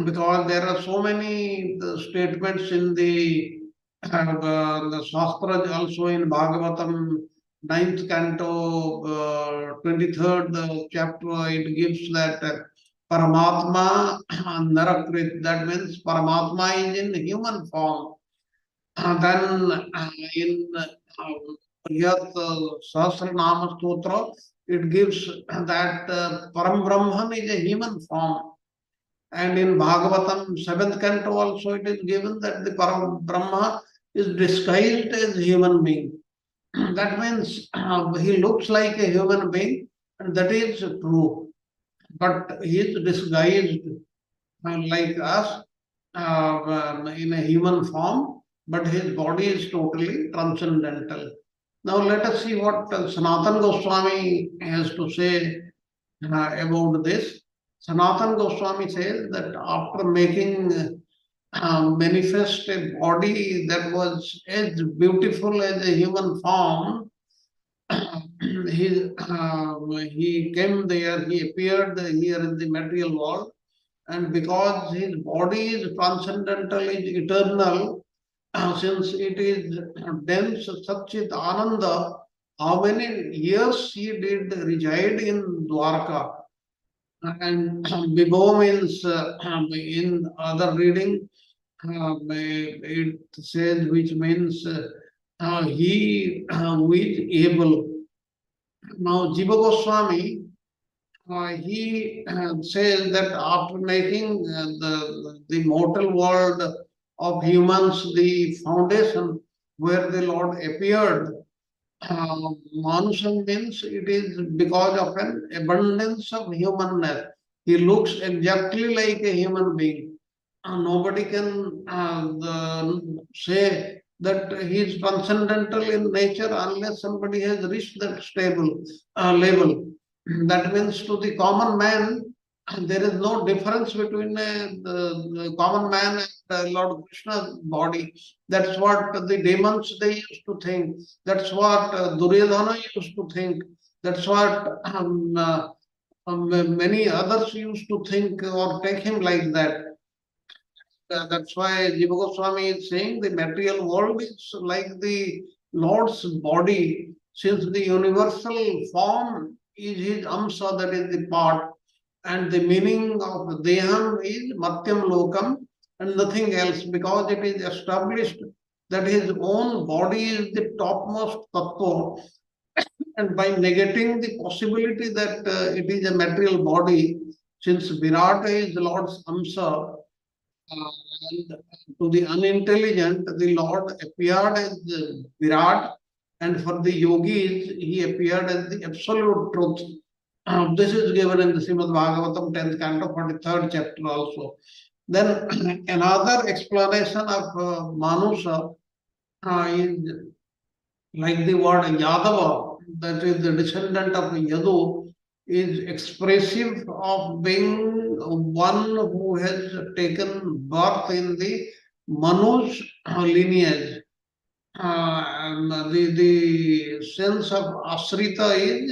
Because there are so many statements in the Shastras, also in Bhagavatam, 9th canto, 23rd chapter, it gives that Paramatma Narakrit, that means Paramatma is in human form. Then in Priyat Sahasranama Stotra, it gives that Param Brahman is a human form. And in Bhagavatam, 7th canto also, it is given that the Param Brahma is disguised as a human being. That means he looks like a human being, and that is true. But he is disguised like us in a human form, but his body is totally transcendental. Now let us see what Sanatana Goswami has to say about this. Sanatana Goswami says that after making manifest a body that was as beautiful as a human form, he came there, he appeared here in the material world, and because his body is transcendental, is eternal, since it is dense Satchit Ananda, how many years he did reside in Dwarka? And Bibo means in other reading, it says which means he who is able. Now, Jiva Goswami, he says that after making the mortal world of humans the foundation where the Lord appeared, Manusam means it is because of an abundance of humanness. He looks exactly like a human being. Nobody can say that he is transcendental in nature unless somebody has reached that stable level. That means to the common man, there is no difference between the common man and Lord Krishna's body. That's what the demons they used to think. That's what Duryodhana used to think. That's what many others used to think or take him like that. That's why Jiva Goswami is saying the material world is like the Lord's body, since the universal form is his amsa, that is the part, and the meaning of Deham is Matyam Lokam and nothing else, because it is established that his own body is the topmost tattva, and by negating the possibility that it is a material body, since Virat is Lord's amsa, and to the unintelligent, the Lord appeared as Virat, and for the yogis, he appeared as the absolute truth. This is given in the Srimad Bhagavatam 10th canto, 43rd chapter also. Then another explanation of Manusa is like the word Yadava, that is the descendant of Yadu, is expressive of being one who has taken birth in the Manu's lineage. The sense of Asrita is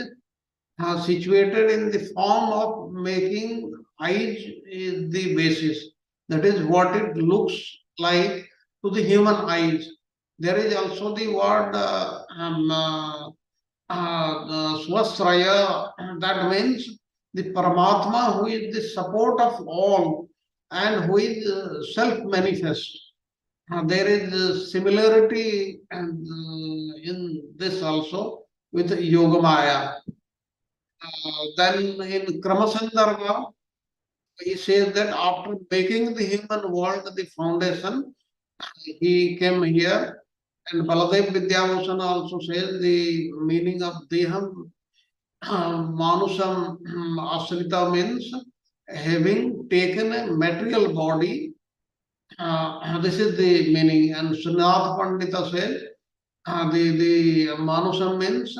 situated in the form of making eyes is the basis. That is what it looks like to the human eyes. There is also the word Swasraya, that means the Paramatma who is the support of all and who is self-manifest. There is similarity in this also with Yogamaya. Then in Kramasandharva, he says that after making the human world the foundation, he came here. And Baladev Vidyabhushan also says the meaning of Deham Manusam Asrita means having taken a material body. This is the meaning. And Srinath Pandita says the Manusam means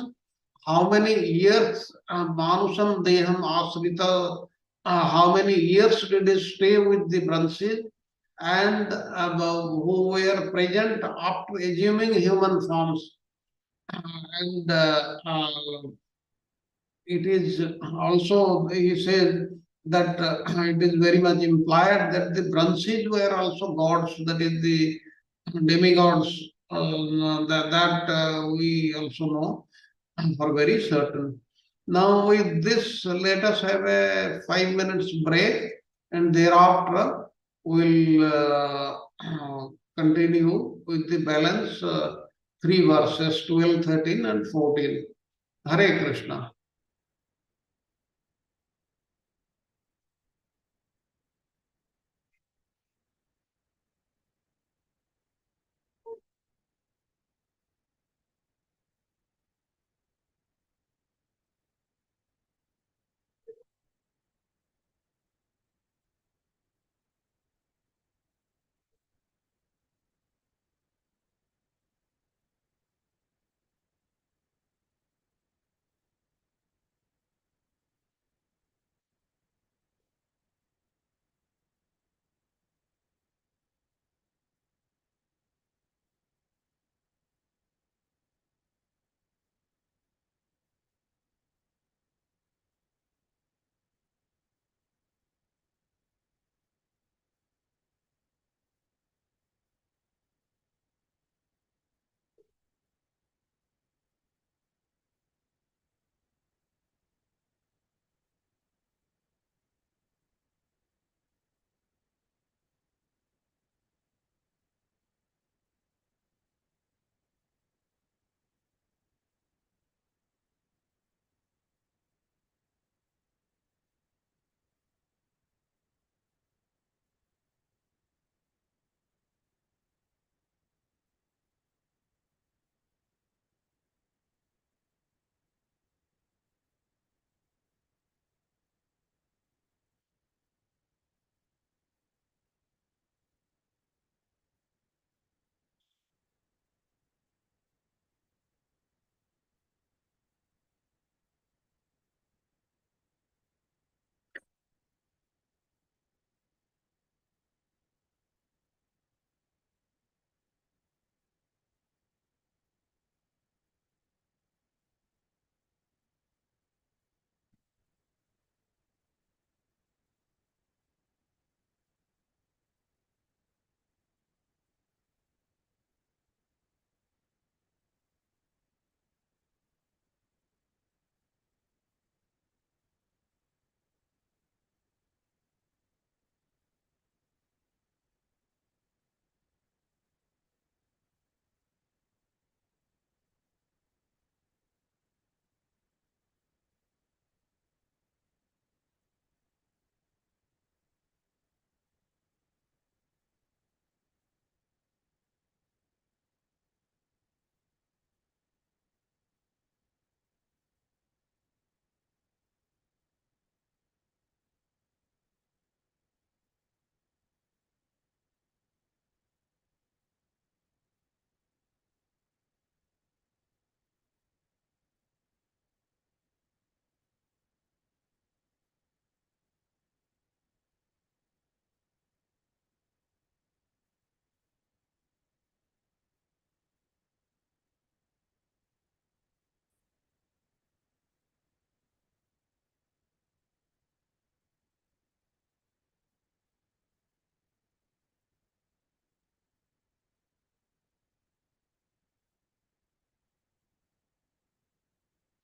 how many years Manusam Deham Asrita, how many years did he stay with the branches and who were present after assuming human forms. And it is also, he says that it is very much implied that the branches were also gods, that is the demigods, that we also know for very certain. Now with this, let us have a 5 minutes break, and thereafter we'll continue with the balance 3 verses, 12, 13 and 14. Hare Krishna.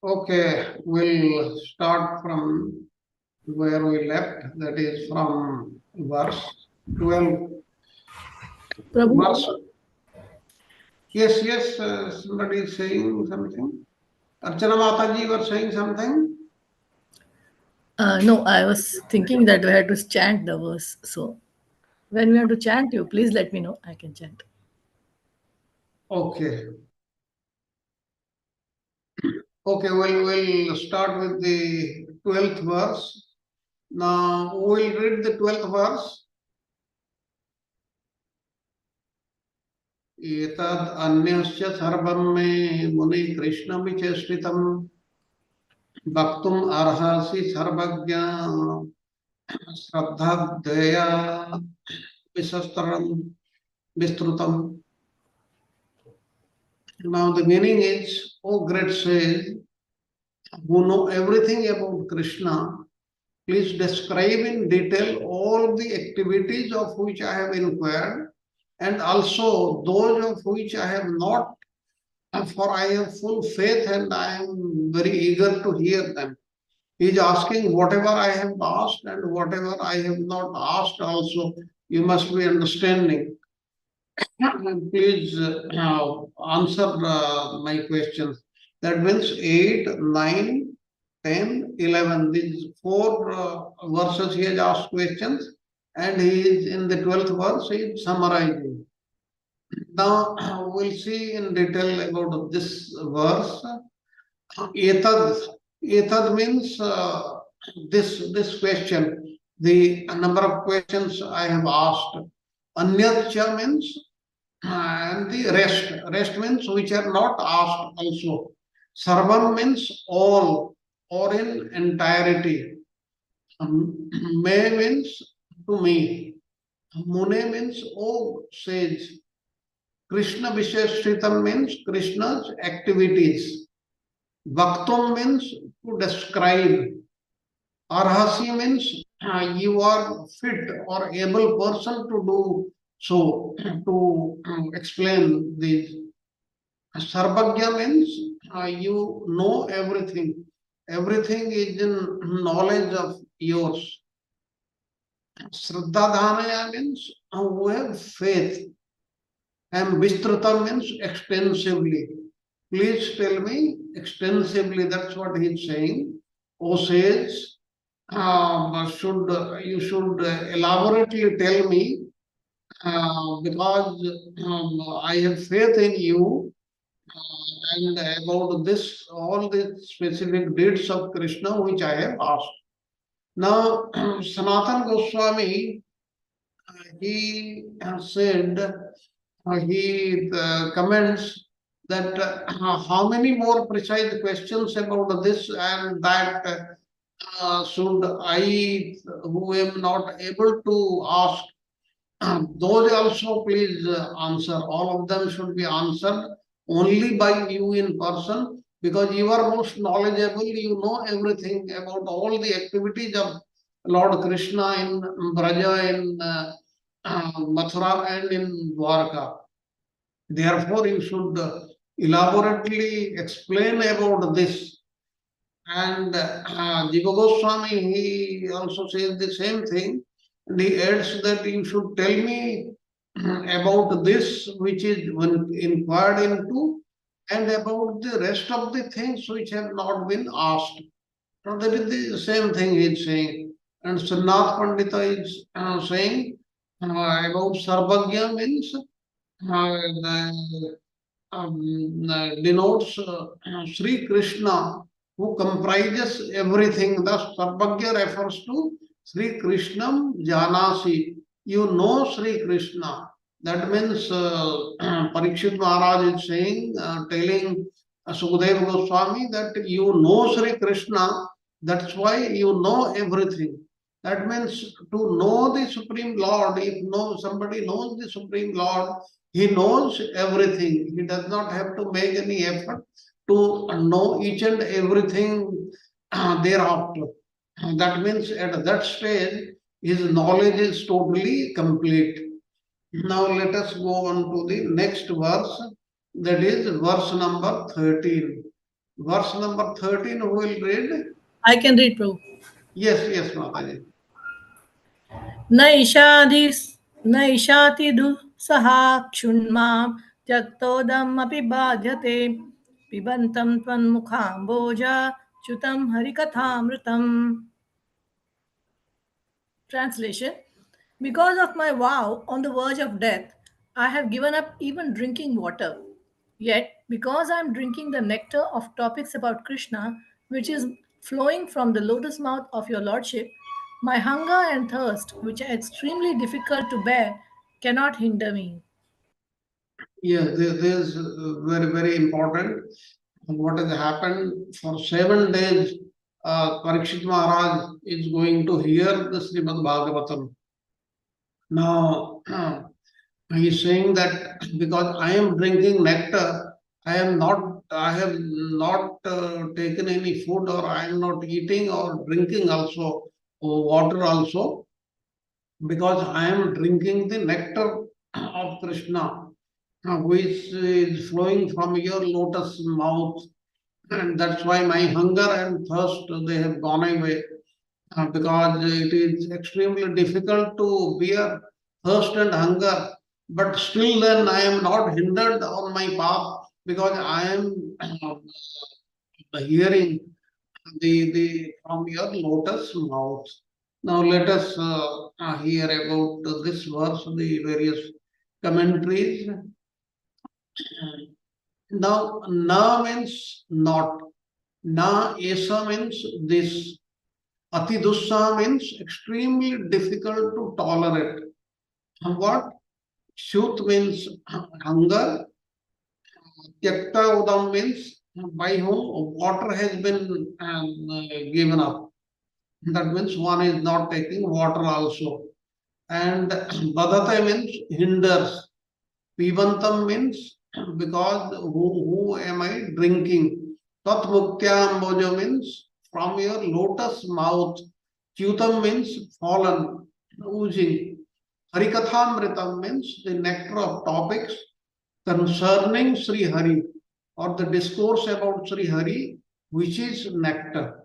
Okay, we'll start from where we left, that is from verse 12. Prabhu, Verse. Yes, yes, somebody is saying something. Archana Mataji, you were saying something? no, I was thinking that we had to chant the verse. So when we have to chant, you please let me know. I can chant. Okay. Okay, we'll start with the 12th verse. Now, we'll read the 12th verse. एतद् अन्यस्य सर्वं मे मुनि कृष्णमिचेष्टितम् वक्तुम् अर्हसि सर्वज्ञ श्रद्धाब्धया विस्तृतम्. Now the meaning is, O great sage, who know everything about Krishna, please describe in detail all the activities of which I have inquired, and also those of which I have not, for I have full faith and I am very eager to hear them. He is asking whatever I have asked and whatever I have not asked also, you must be understanding. Please answer my questions. That means 8, 9, 10, 11. These four verses he has asked questions, and he is in the 12th verse, he is summarizing. Now we'll see in detail about this verse. Etad. Etad means this question, the number of questions I have asked. Anyatcha means and the rest. Rest means which are not asked also. Sarvam means all or in entirety. Me means to me. Mune means oh sage. Krishna Visheshritam means Krishna's activities. Bhaktam means to describe. Arhasi means you are fit or able person to do so, to explain these. Sarvagya means you know everything. Everything is in knowledge of yours. Shraddha means who have faith. And Vistruta means extensively. Please tell me extensively, that's what he is saying. O sage, you should elaborately tell me because I have faith in you and about this, all the specific deeds of Krishna which I have asked. Now, Sanatana Goswami, he said, he comments that how many more precise questions about this and that should I, who am not able to ask, those also please answer. All of them should be answered only by you in person because you are most knowledgeable. You know everything about all the activities of Lord Krishna in Braja, in Mathura, and in Dwarka. Therefore, you should elaborately explain about this. And Jiva Goswami, he also says the same thing. And he adds that you should tell me about this which is inquired into and about the rest of the things which have not been asked. So that is the same thing he is saying. And Srinath Pandita is saying about Sarvagya means denotes Sri Krishna, who comprises everything. Thus, Sarvagya refers to Sri Krishnam Janasi. You know Sri Krishna. That means Parikshit Maharaj is saying, telling Sukadeva Goswami that you know Sri Krishna. That's why you know everything. That means to know the Supreme Lord, if somebody knows the Supreme Lord, he knows everything. He does not have to make any effort to know each and everything thereafter. That means at that stage, his knowledge is totally complete. Now let us go on to the next verse. That is verse number 13. verse number 13, who will read? I can read, Prabhu. Yes, Mataji. नैषाति दुःसहाक्षुण्मां त्यक्तोदमपि बाध्यते पिबन्तं त्वन्मुखाम्बोज च्युतं हरिकथामृतम्. Translation: Because of my vow on the verge of death, I have given up even drinking water. Yet, because I am drinking the nectar of topics about Krishna, which is flowing from the lotus mouth of your Lordship, my hunger and thirst, which are extremely difficult to bear, cannot hinder me. Yes, this is very important. What has happened for 7 days, Parikshit Maharaj is going to hear the Srimad Bhagavatam. Now, he is saying that because I am drinking nectar, I have not taken any food, or I am not eating or drinking also, or water also, because I am drinking the nectar of Krishna, which is flowing from your lotus mouth. And that's why my hunger and thirst, they have gone away, because it is extremely difficult to bear thirst and hunger. But still, then I am not hindered on my path, because I am hearing the from your lotus mouth. Now let us hear about this verse, the various commentaries. Now, na means not. Na esa means this. Ati dussa means extremely difficult to tolerate. And what? Shut means hunger. Tyakta udam means by whom water has been given up. That means one is not taking water also. And badate means hinders. Pibantam means because who am I drinking? Tat muktyamboja means from your lotus mouth. Chutam means fallen, oozing. Harikathamritam means the nectar of topics concerning Sri Hari, or the discourse about Sri Hari, which is nectar.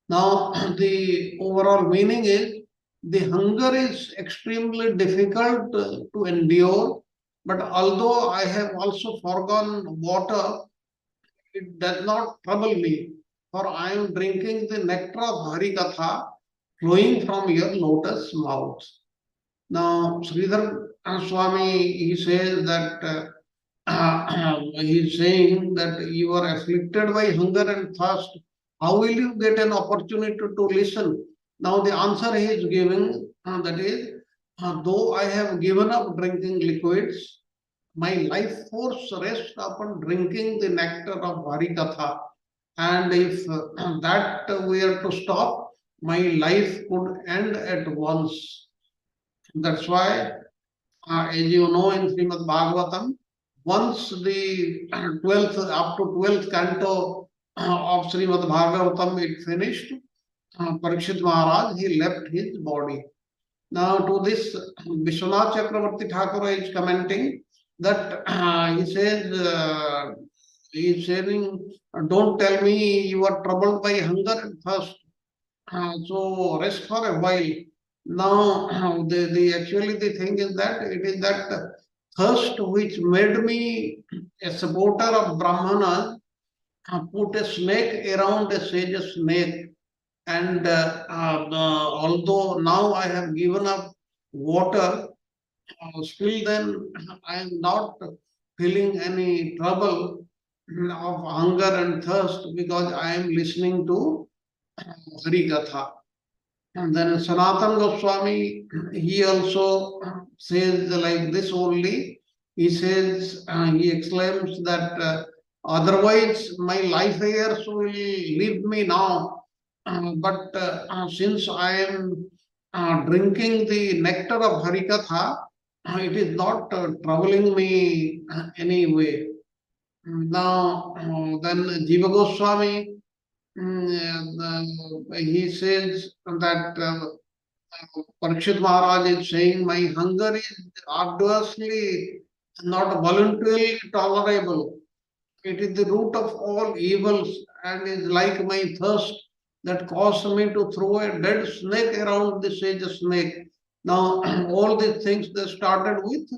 Now, the overall meaning is the hunger is extremely difficult to endure, but although I have also forgone water, it does not trouble me, for I am drinking the nectar of Harikatha flowing from your lotus mouth. Now, Sridhar Swami, he says that he is saying that you are afflicted by hunger and thirst. How will you get an opportunity to listen? Now, the answer he is giving, that is, though I have given up drinking liquids, my life force rests upon drinking the nectar of Harikatha. And if that were to stop, my life could end at once. That's why, as you know, in Srimad Bhagavatam, once the 12th, up to 12th canto of Srimad Bhagavatam it finished, Parikshit Maharaj, he left his body. Now to this, Vishwanath Chakravarti Thakur is commenting that he is saying, don't tell me you are troubled by hunger and thirst. So rest for a while. Now, actually the thing is that it is that thirst which made me a supporter of Brahmana, put a snake around a sage's neck. And although now I have given up water, still then I am not feeling any trouble of hunger and thirst, because I am listening to Harikatha. And then Sanatana Goswami, he also says like this only. He says, he exclaims that otherwise my life years will leave me now. But since I am drinking the nectar of Harikatha, it is not troubling me anyway. Now, then Jiva Goswami, he says that Parikshit Maharaj is saying, my hunger is obviously not voluntarily tolerable. It is the root of all evils and is like my thirst that caused me to throw a dead snake around the sage snake. Now, all these things they started with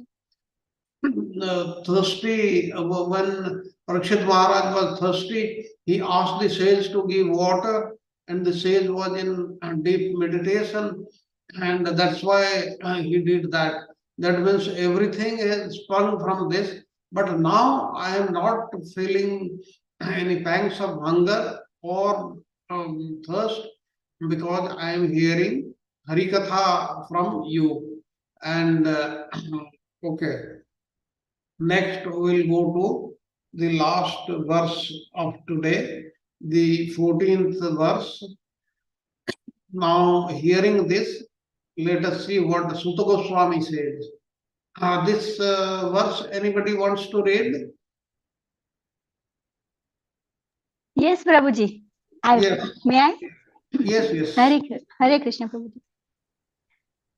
thirsty. When Parikshit Maharaj was thirsty, he asked the sage to give water, and the sage was in deep meditation, and that's why he did that. That means everything is sprung from this. But now I am not feeling any pangs of hunger or thirst because I am hearing Harikatha from you. And okay. Next, we will go to the last verse of today, the 14th verse. Now, hearing this, let us see what Sutta Goswami says. This verse, anybody wants to read? Yes, Prabhuji. Yes. May I? Yes, yes. Hare Krishna, Prabhuji.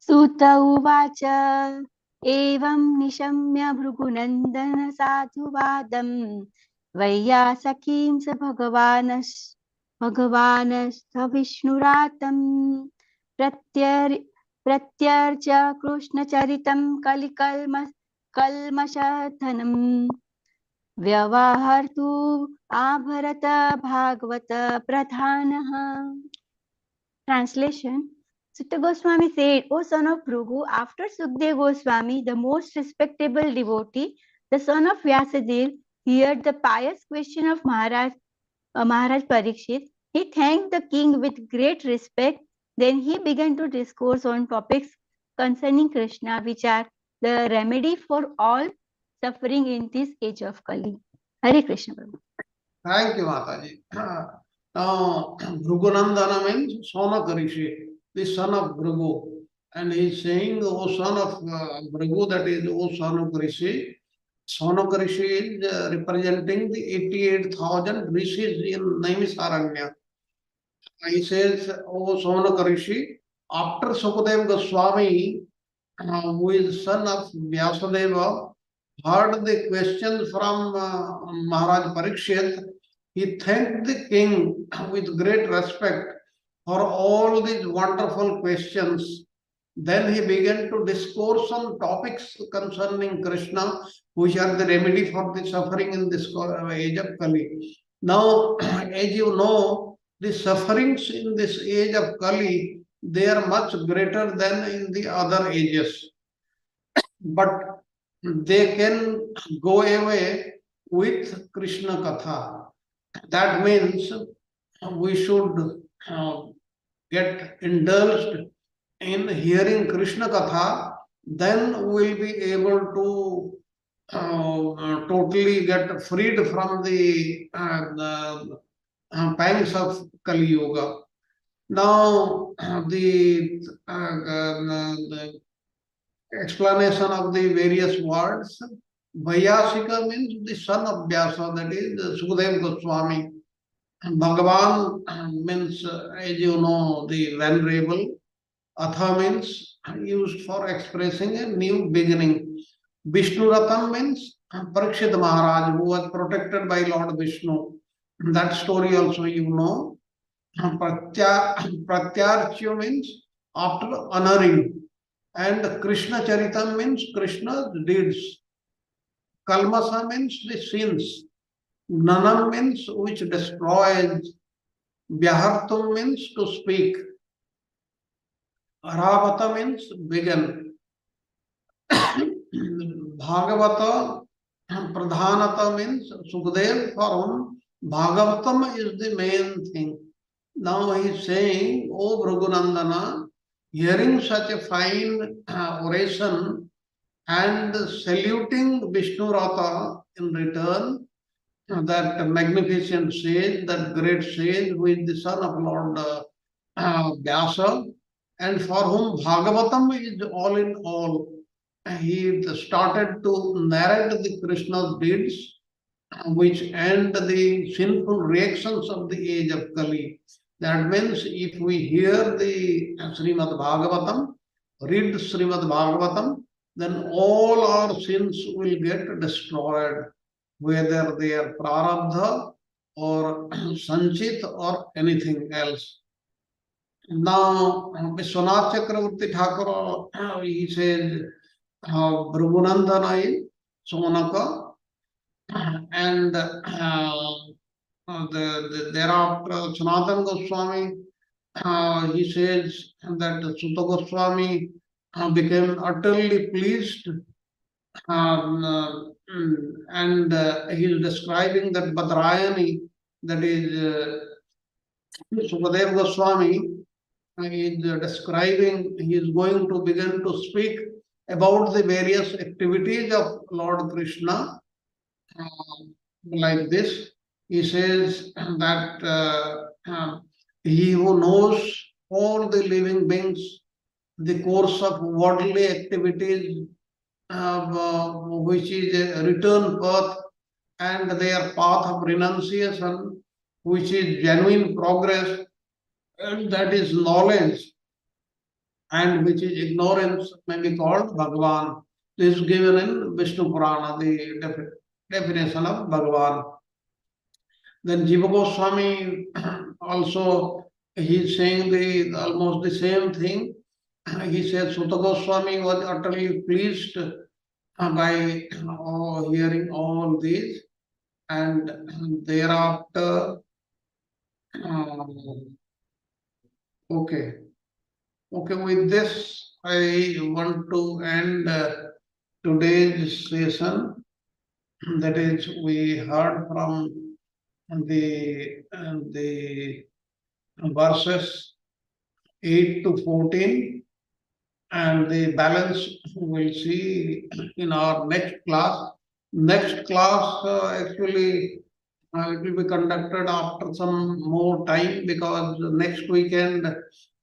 Sutta uvacha evam nishamya bhrugunandana sadhuvadam vayyasakim sa bhagavanas vishnuраtam pratyarcha krishna charitam kalmashathanam vyavahartu abharata bhagavata pradhanaha. Translation. Sutta Goswami said, O son of Bhrigu, after Sukdev Goswami, the most respectable devotee, the son of Vyasadeva, heard the pious question of Maharaj Parikshit. He thanked the king with great respect. Then he began to discourse on topics concerning Krishna, which are the remedy for all suffering in this age of Kali. Hare Krishna. Prabhu. Thank you, Mataji. Now, Bhrugunandana means Sonak Rishi, the son of Bhrigu. And he is saying, O son of Bhrigu, that is, O son of Rishi. Sonak Rishi is representing the 88,000 rishis in Naimisaranya. He says, O Sonak Rishi, after Sukadeva Goswami, who is son of Vyasadeva, heard the questions from Maharaj Parikshit, he thanked the king with great respect for all these wonderful questions. Then he began to discourse on topics concerning Krishna, which are the remedy for the suffering in this age of Kali. Now, as you know, the sufferings in this age of Kali, they are much greater than in the other ages. But they can go away with Krishna Katha. That means we should get indulged in hearing Krishna Katha, then we will be able to totally get freed from the pangs of Kali Yuga. Now, the explanation of the various words. Vyasika means the son of Vyasa, that is Sukadeva Goswami. Bhagavan means, as you know, the venerable. Atha means used for expressing a new beginning. Vishnu means Parikshit Maharaj, who was protected by Lord Vishnu. That story also you know. Pratyarchya means after honoring. And Krishna Charitam means Krishna's deeds. Kalmasa means the sins. Nanam means which destroys. Vyahartam means to speak. Arabata means begin. Bhagavata Pradhanata means Sukadeva, for whom Bhagavatam is the main thing. Now he is saying, O Bhrigunandana, hearing such a fine oration and saluting Vishnu Rata in return, that magnificent sage, that great sage who is the son of Lord Vyasa, and for whom Bhagavatam is all in all. He started to narrate the Krishna's deeds, which end the sinful reactions of the age of Kali. That means if we hear the Srimad Bhagavatam, read Srimad Bhagavatam, then all our sins will get destroyed. whether they are prarabdha or sanchit or anything else. Now, Vishwanath Chakravarti Thakur, he says, Bhruvunandanai, Sonaka, and thereafter Sanatana Goswami, he says that Sutta Goswami became utterly pleased, and he is describing that Badrayani, that is Sukadeva Goswami, is describing, he is going to begin to speak about the various activities of Lord Krishna, like this. He says that he who knows all the living beings, the course of worldly activities, which is a return path, and their path of renunciation, which is genuine progress, and that is knowledge, and which is ignorance, may be called Bhagavan. This is given in Vishnu Purana, the definition of Bhagavan. Then Jiva Goswami also, he is saying almost the same thing. He said Sutta Goswami was utterly pleased by hearing all these, and thereafter, okay, with this I want to end today's session. That is, we heard from the verses 8 to 14, and the balance we'll see in our next class. Next class, actually, it will be conducted after some more time, because next weekend,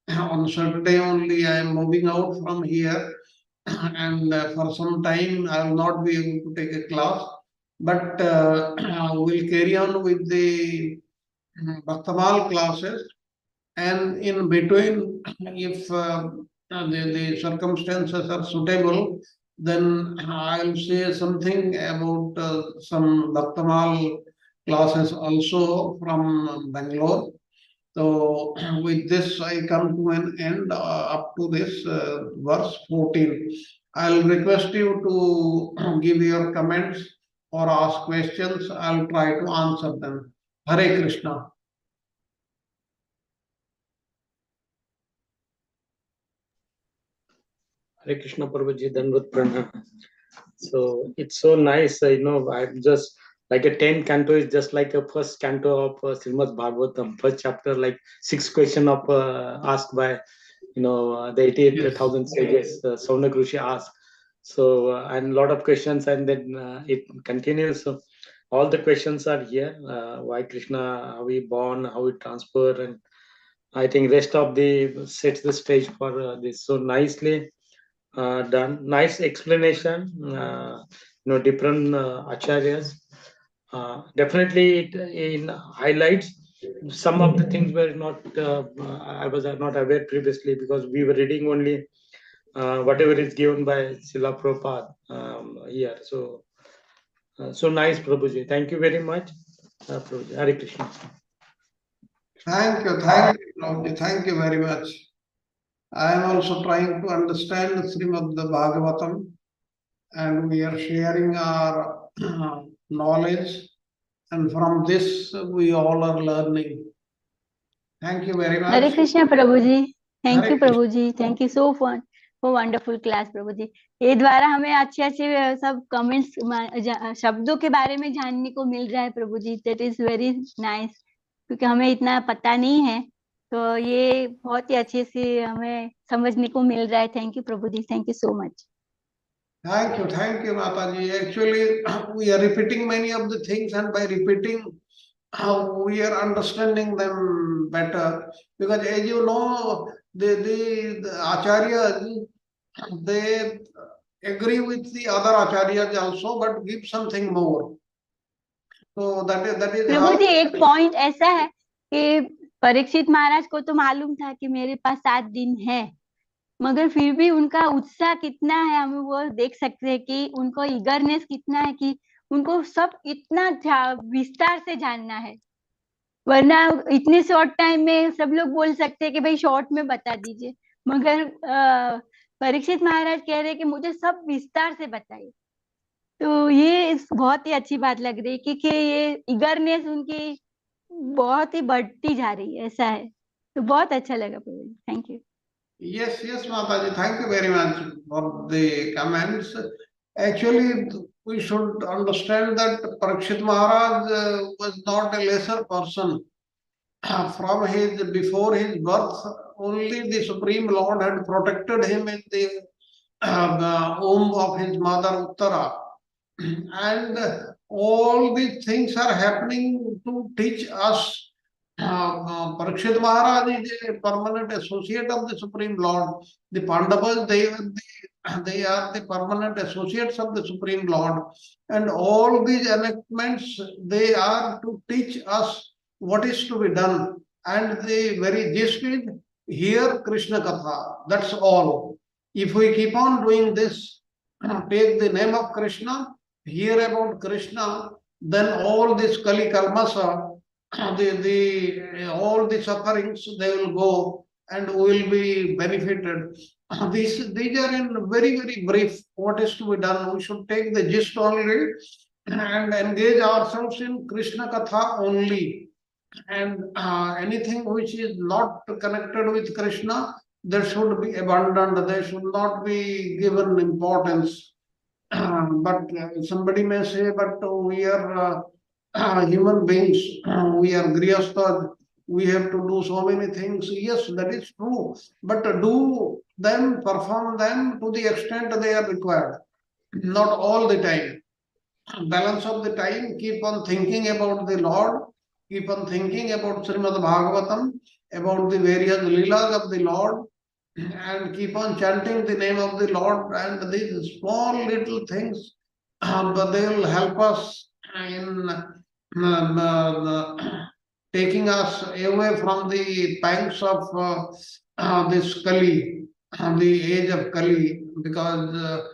on Saturday only, I am moving out from here, and for some time I will not be able to take a class. But we'll carry on with the Bhakta Maal classes, and in between, if the circumstances are suitable, then I'll say something about some Bhakta Maal classes also from Bangalore. So with this, I come to an end up to this verse 14. I'll request you to give your comments or ask questions. I'll try to answer them. Hare Krishna. Hare Krishna Prabhuji, Dandavat Pranam. So it's so nice, I'm just like a 10 canto is just like a first canto of Srimad Bhagavatam, first chapter, like 6 question of asked by, the 88,000 sages, Saunak Rishi asked. So, and a lot of questions, and then it continues. So all the questions are here. Why Krishna, how he born, how he transfer, and I think rest of the sets the stage for this. So nicely done. Nice explanation. Different acharyas. Definitely, it in highlights some of the things were not. I was not aware previously, because we were reading only whatever is given by Srila Prabhupada here. So, so nice, Prabhuji. Thank you very much, Prabhuji. Hare Krishna. Thank you, Prabhuji. Thank you very much. I am also trying to understand Srimad Bhagavatam, and we are sharing our knowledge, and from this we all are learning. Thank you very much. Hare Krishna Prabhuji. Thank Hare you Prabhuji. Thank you so fun for wonderful class Prabhuji. ये द्वारा हमें अच्छे अच्छे सब comments शब्दों के बारे में जानने को मिल रहा है प्रभुजी. That is very nice, क्योंकि हमें इतना पता नहीं है, तो ये बहुत ही अच्छे से हमें समझने को मिल रहा है. Thank you Prabhuji. Thank you so much. Thank you, Mataji. Actually, we are repeating many of the things, and by repeating, we are understanding them better. Because as you know, the acharyas, they agree with the other acharyas also, but give something more. So that is प्रभु जी, एक point ऐसा है कि परीक्षित महाराज को तो मालूम था कि मेरे पास 7 दिन है, मगर फिर भी उनका उत्साह कितना है, हम वो देख सकते हैं कि उनको ईगरनेस कितना है कि उनको सब इतना विस्तार से जानना है, वरना इतने शॉर्ट टाइम में सब लोग बोल सकते हैं कि भाई शॉर्ट में बता दीजिए, मगर परीक्षित महाराज कह रहे हैं कि मुझे सब विस्तार से बताइए। तो ये बहुत ही अच्छी बात लग रही है, क्योंकि ये इगरनेस उनकी बहुत ही बढ़ती जा रही है, ऐसा है। तो बहुत अच्छा लगा प्रभु ji, thank you. Yes, yes, Mataji, thank you very much for the comments. Actually, we should understand that Parikshit Maharaj was not a lesser person. From before his birth, only the Supreme Lord had protected him in the womb of his mother Uttara. And all these things are happening to teach us. Parikshit Maharaj is a permanent associate of the Supreme Lord. The Pandavas, they are the permanent associates of the Supreme Lord. And all these enactments, they are to teach us what is to be done. And the very gist is, hear Krishna Katha. That's all. If we keep on doing this, take the name of Krishna, hear about Krishna, then all this Kali Kalmasa, all the sufferings, they will go and we will be benefited. These are in very, very brief what is to be done. We should take the gist only and engage ourselves in Krishna Katha only. And anything which is not connected with Krishna, there should be abandoned, they should not be given importance. But somebody may say, but we are human beings, we are grihasthas, we have to do so many things. Yes, that is true, but do them, perform them to the extent they are required, not all the time. Balance of the time, keep on thinking about the Lord, keep on thinking about Srimad Bhagavatam, about the various leelas of the Lord, and keep on chanting the name of the Lord. And these small little things, but they will help us in taking us away from the pangs of this Kali, the age of Kali, because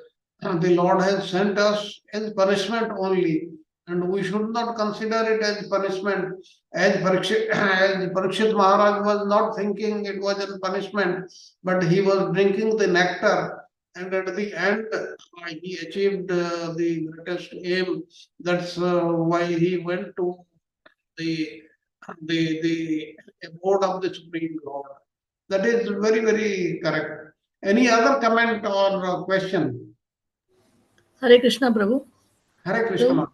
the Lord has sent us as punishment only, and we should not consider it as punishment. As Parikshit Maharaj was not thinking it was a punishment, but he was drinking the nectar, and at the end he achieved the greatest aim. That's why he went to the the abode of the Supreme Lord. That is very, very correct. Any other comment or question? Hare Krishna, Prabhu. Hare Krishna. So, Maharaj.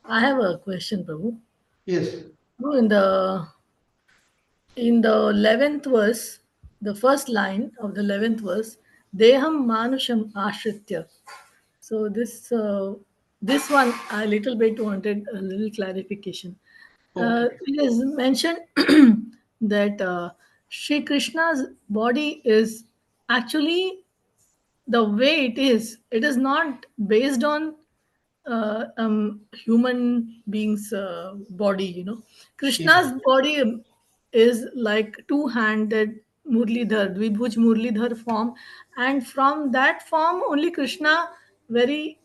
I have a question, Prabhu. Yes. Prabhu, in the 11th verse, the first line of the 11th verse, Deham Manusham Ashritya. So this one I little bit wanted a little clarification. Okay. It is mentioned that Sri Krishna's body is actually the way it is not based on human being's body, you know. Yes. Krishna's body is like two-handed Murlidhar, Dvibhuj Murlidhar form, and from that form only Krishna very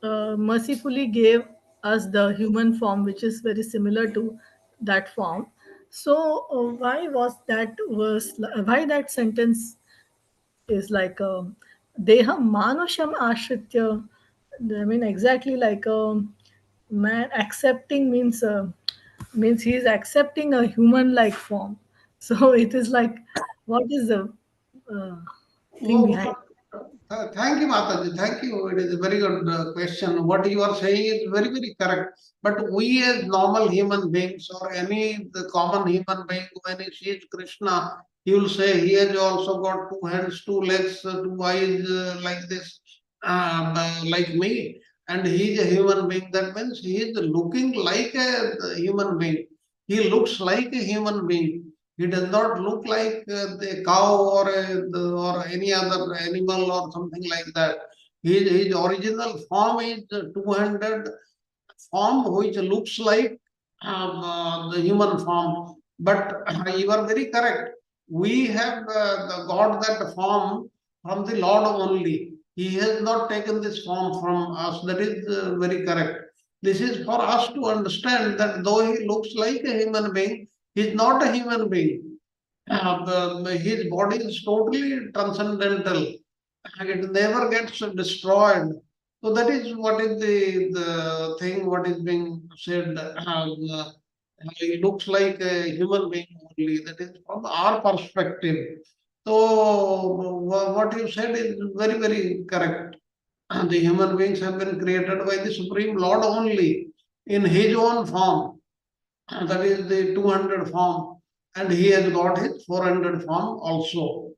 mercifully gave us the human form, which is very similar to that form. So why was that verse? Why that sentence is like deha manusham ashritya? I mean, exactly like man accepting means he is accepting a human like form. So it is like, what is the uh, thing Oh, behind? thank you, Mataji. Thank you. It is a very good question. What you are saying is very, very correct. But we as normal human beings or any the common human being, when he sees Krishna, he will say he has also got two hands, two legs, two eyes like this, like me. And he is a human being. That means he is looking like a human being. He looks like a human being. He does not look like the cow or any other animal or something like that. His original form is two-handed form, which looks like the human form. But you are very correct. We have got that form from the Lord only. He has not taken this form from us. That is very correct. This is for us to understand that though he looks like a human being, he is not a human being. His body is totally transcendental. It never gets destroyed. So that is what is the thing what is being said. He looks like a human being only. That is from our perspective. So what you said is very, very correct. The human beings have been created by the Supreme Lord only in his own form. That is the 200 form. And he has got his 400 form also.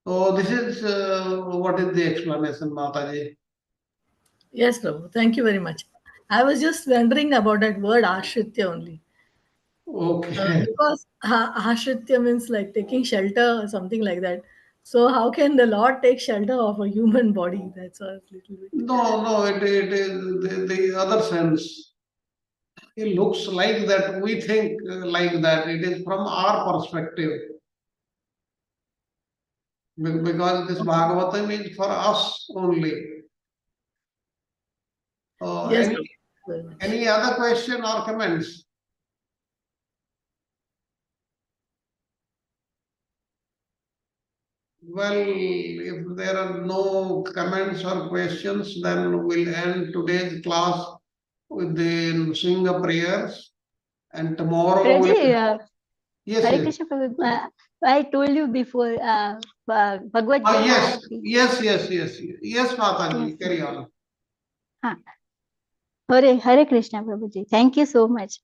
So this is what is the explanation, Mataji. Yes, Prabhu. Thank you very much. I was just wondering about that word ashritya only. Okay. Because ashritya means like taking shelter or something like that. So how can the Lord take shelter of a human body? That's a little bit. No, it is the other sense. It looks like that. We think like that. It is from our perspective. Because this Bhagavatam is for us only. Yes, Prabhu. Very much. Any other question or comments? Well, if there are no comments or questions, then we'll end today's class with the Singha prayers. And tomorrow Prabhuji, yes, Hare yes. Krishna Prabhu, I told you before, Bhagavad Oh, Gita yes, Arati. yes, Mataji, Yes, carry on. Hare Krishna Prabhuji. Thank you so much.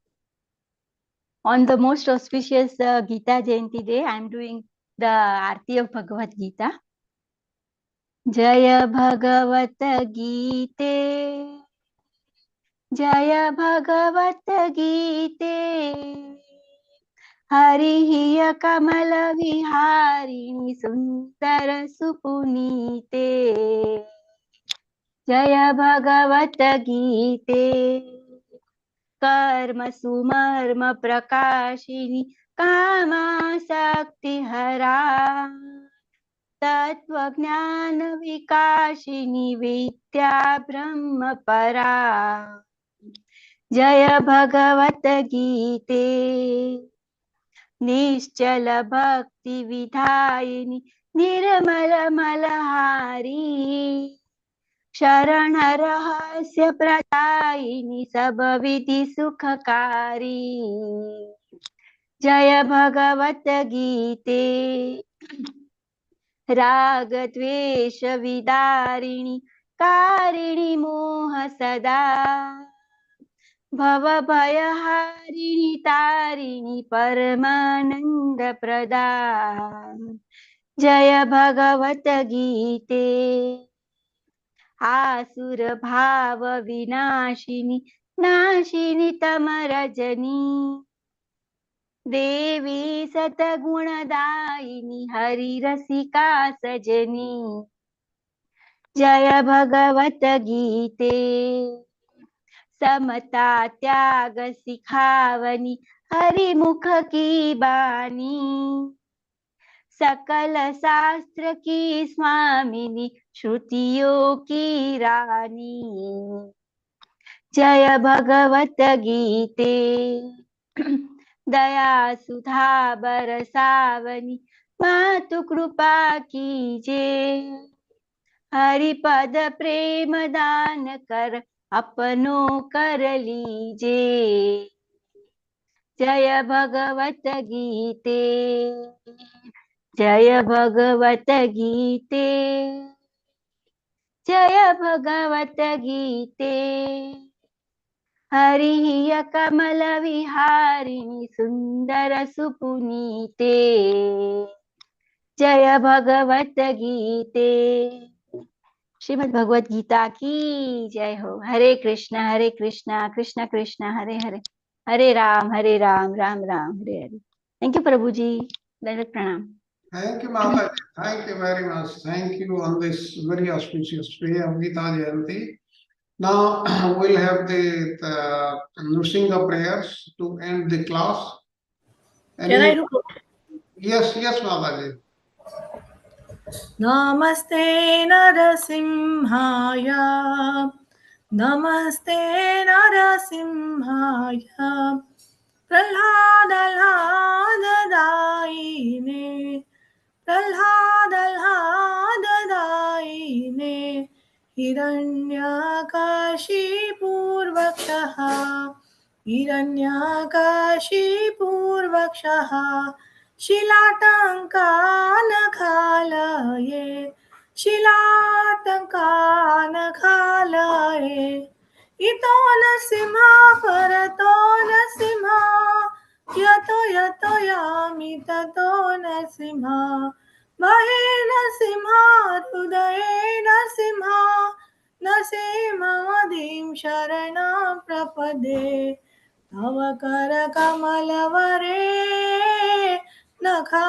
On the most auspicious Gita Jayanti day, I am doing the Aarti of Bhagavad Gita. Jaya Bhagavat Gite, Jaya Bhagavat Gite, Harihi Kamala Viharini Sundara Supunite, Jaya Bhagavat Gite, कर्म सुमर्म प्रकाशिनी कामासक्ति हरा तत्वज्ञान विकाशिनी विद्या ब्रह्म परा जय भगवत गीते निश्चल भक्ति विधायिनी निर्मल मलहारी शरण रहस्य प्रदायिनी सब विधि सुखकारी जय भगवत गीते राग द्वेष विदारिणी कारिणी मोह सदा भव भय हारिणी तारिणी परमानंद प्रदा जय भगवत गीते आसुर भाव विनाशिनी नाशिनी तमरजनी देवी सतगुणदायिनी हरिरसिका सजनी जय भगवत गीते समता त्याग सिखावनी हरिमुख की बानी सकल शास्त्र की स्वामिनी श्रुतियों की रानी जय भगवत गीते दया सुधा बरसावनी मातु कृपा कीजे हरिपद प्रेम दान कर अपनो कर लीजे जय भगवत गीते जय भगवत गीते जय भगवत गीते हरिः कमल विहारिणी सुंदर सुपुनीते जय भगवत गीते श्रीमद् भगवत गीता की जय हो। हरे कृष्णा कृष्ण कृष्ण हरे हरे हरे राम राम राम हरे हरे। थैंक यू प्रभु जी, दंडवत प्रणाम। Thank you, Mataji. Thank you very much. Thank you on this very auspicious day of Gita Jayanti. Now we'll have the Nrsimha prayers to end the class. Can I do? Yes, Mataji. Namaste Narasimhaya नमस्ते नरसिंहाय प्रह्लाददायिने प्रह्लाददायिने हिरण्यकाशीपूर्वक्षः हिरण्यकाशीपूर्वक्षः शिलाटङ्कानखालये शिलाटङ्कानखालये इतो नरसिंहा परतो नरसिंहा यतो यतो यामि ततो नरसिंहा महे नरसिंहा हृदये नरसिंहा नरसिंहमदीं शरणं प्रपदे तव करकमलवरे नखा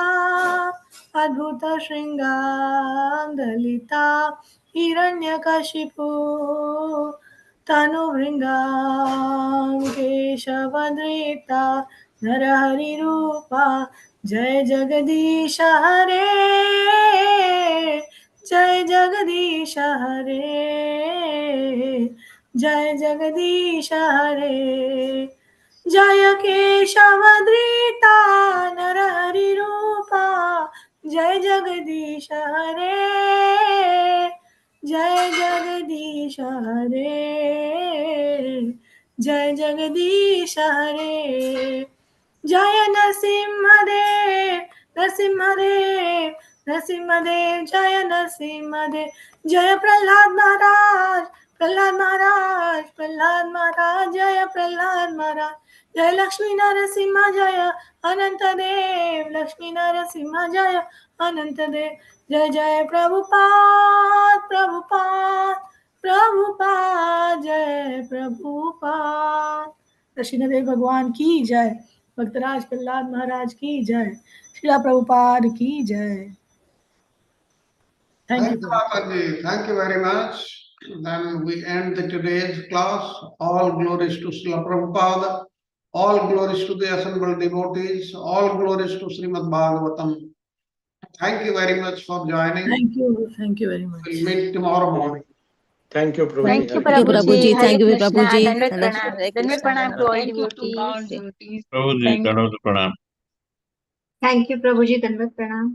अद्भुत शृङ्गादलिता हिरण्यकशिपु तनुभृङ्गां केशवधृता नरहरिरूपा जय जगदीश हरे जय जगदीश हरे जय जगदीश हरे जय केशवधृता नरहरिरूपा जय जगदीश हरे जय जगदीश हरे जय जगदीश हरे जय नरसिंहदेव नरसिंहदेव नरसिंहदेव जय नरसिंहदेव जय प्रह्लाद महाराज प्रह्लाद महाराज प्रह्लाद महाराज जय प्रह्लाद महाराज जय लक्ष्मी नरसिंह जय अनंत देव लक्ष्मी नरसिंह जय अनंत देव जय जय प्रभुपाद प्रभुपाद प्रभुपाद जय प्रभुपाद कृष्णदेव भगवान की जय भक्तराज प्रहलाद महाराज की जय श्रीला प्रभुपाद की जय Thank thank you, Mataji. Thank you very much. Then we end today's class. All glories to Srila Prabhupada. All glories to the assembled devotees. All glories to Srimad Bhagavatam. Thank you very much for joining. Thank you very much We'll meet tomorrow morning. Thank you, Prabhuji. Thank you, Thank you, Prabhuji. Prabhuji. Thank you, Hare Krishna. Prabhuji. Dandavat Hare pranam. Hare Dandavat Krishna. pranam to all Thank you to all devotees. devotees. Prabhuji, Thank you. Dandavat Pranam. Thank you, Prabhuji. Dandavat pranam.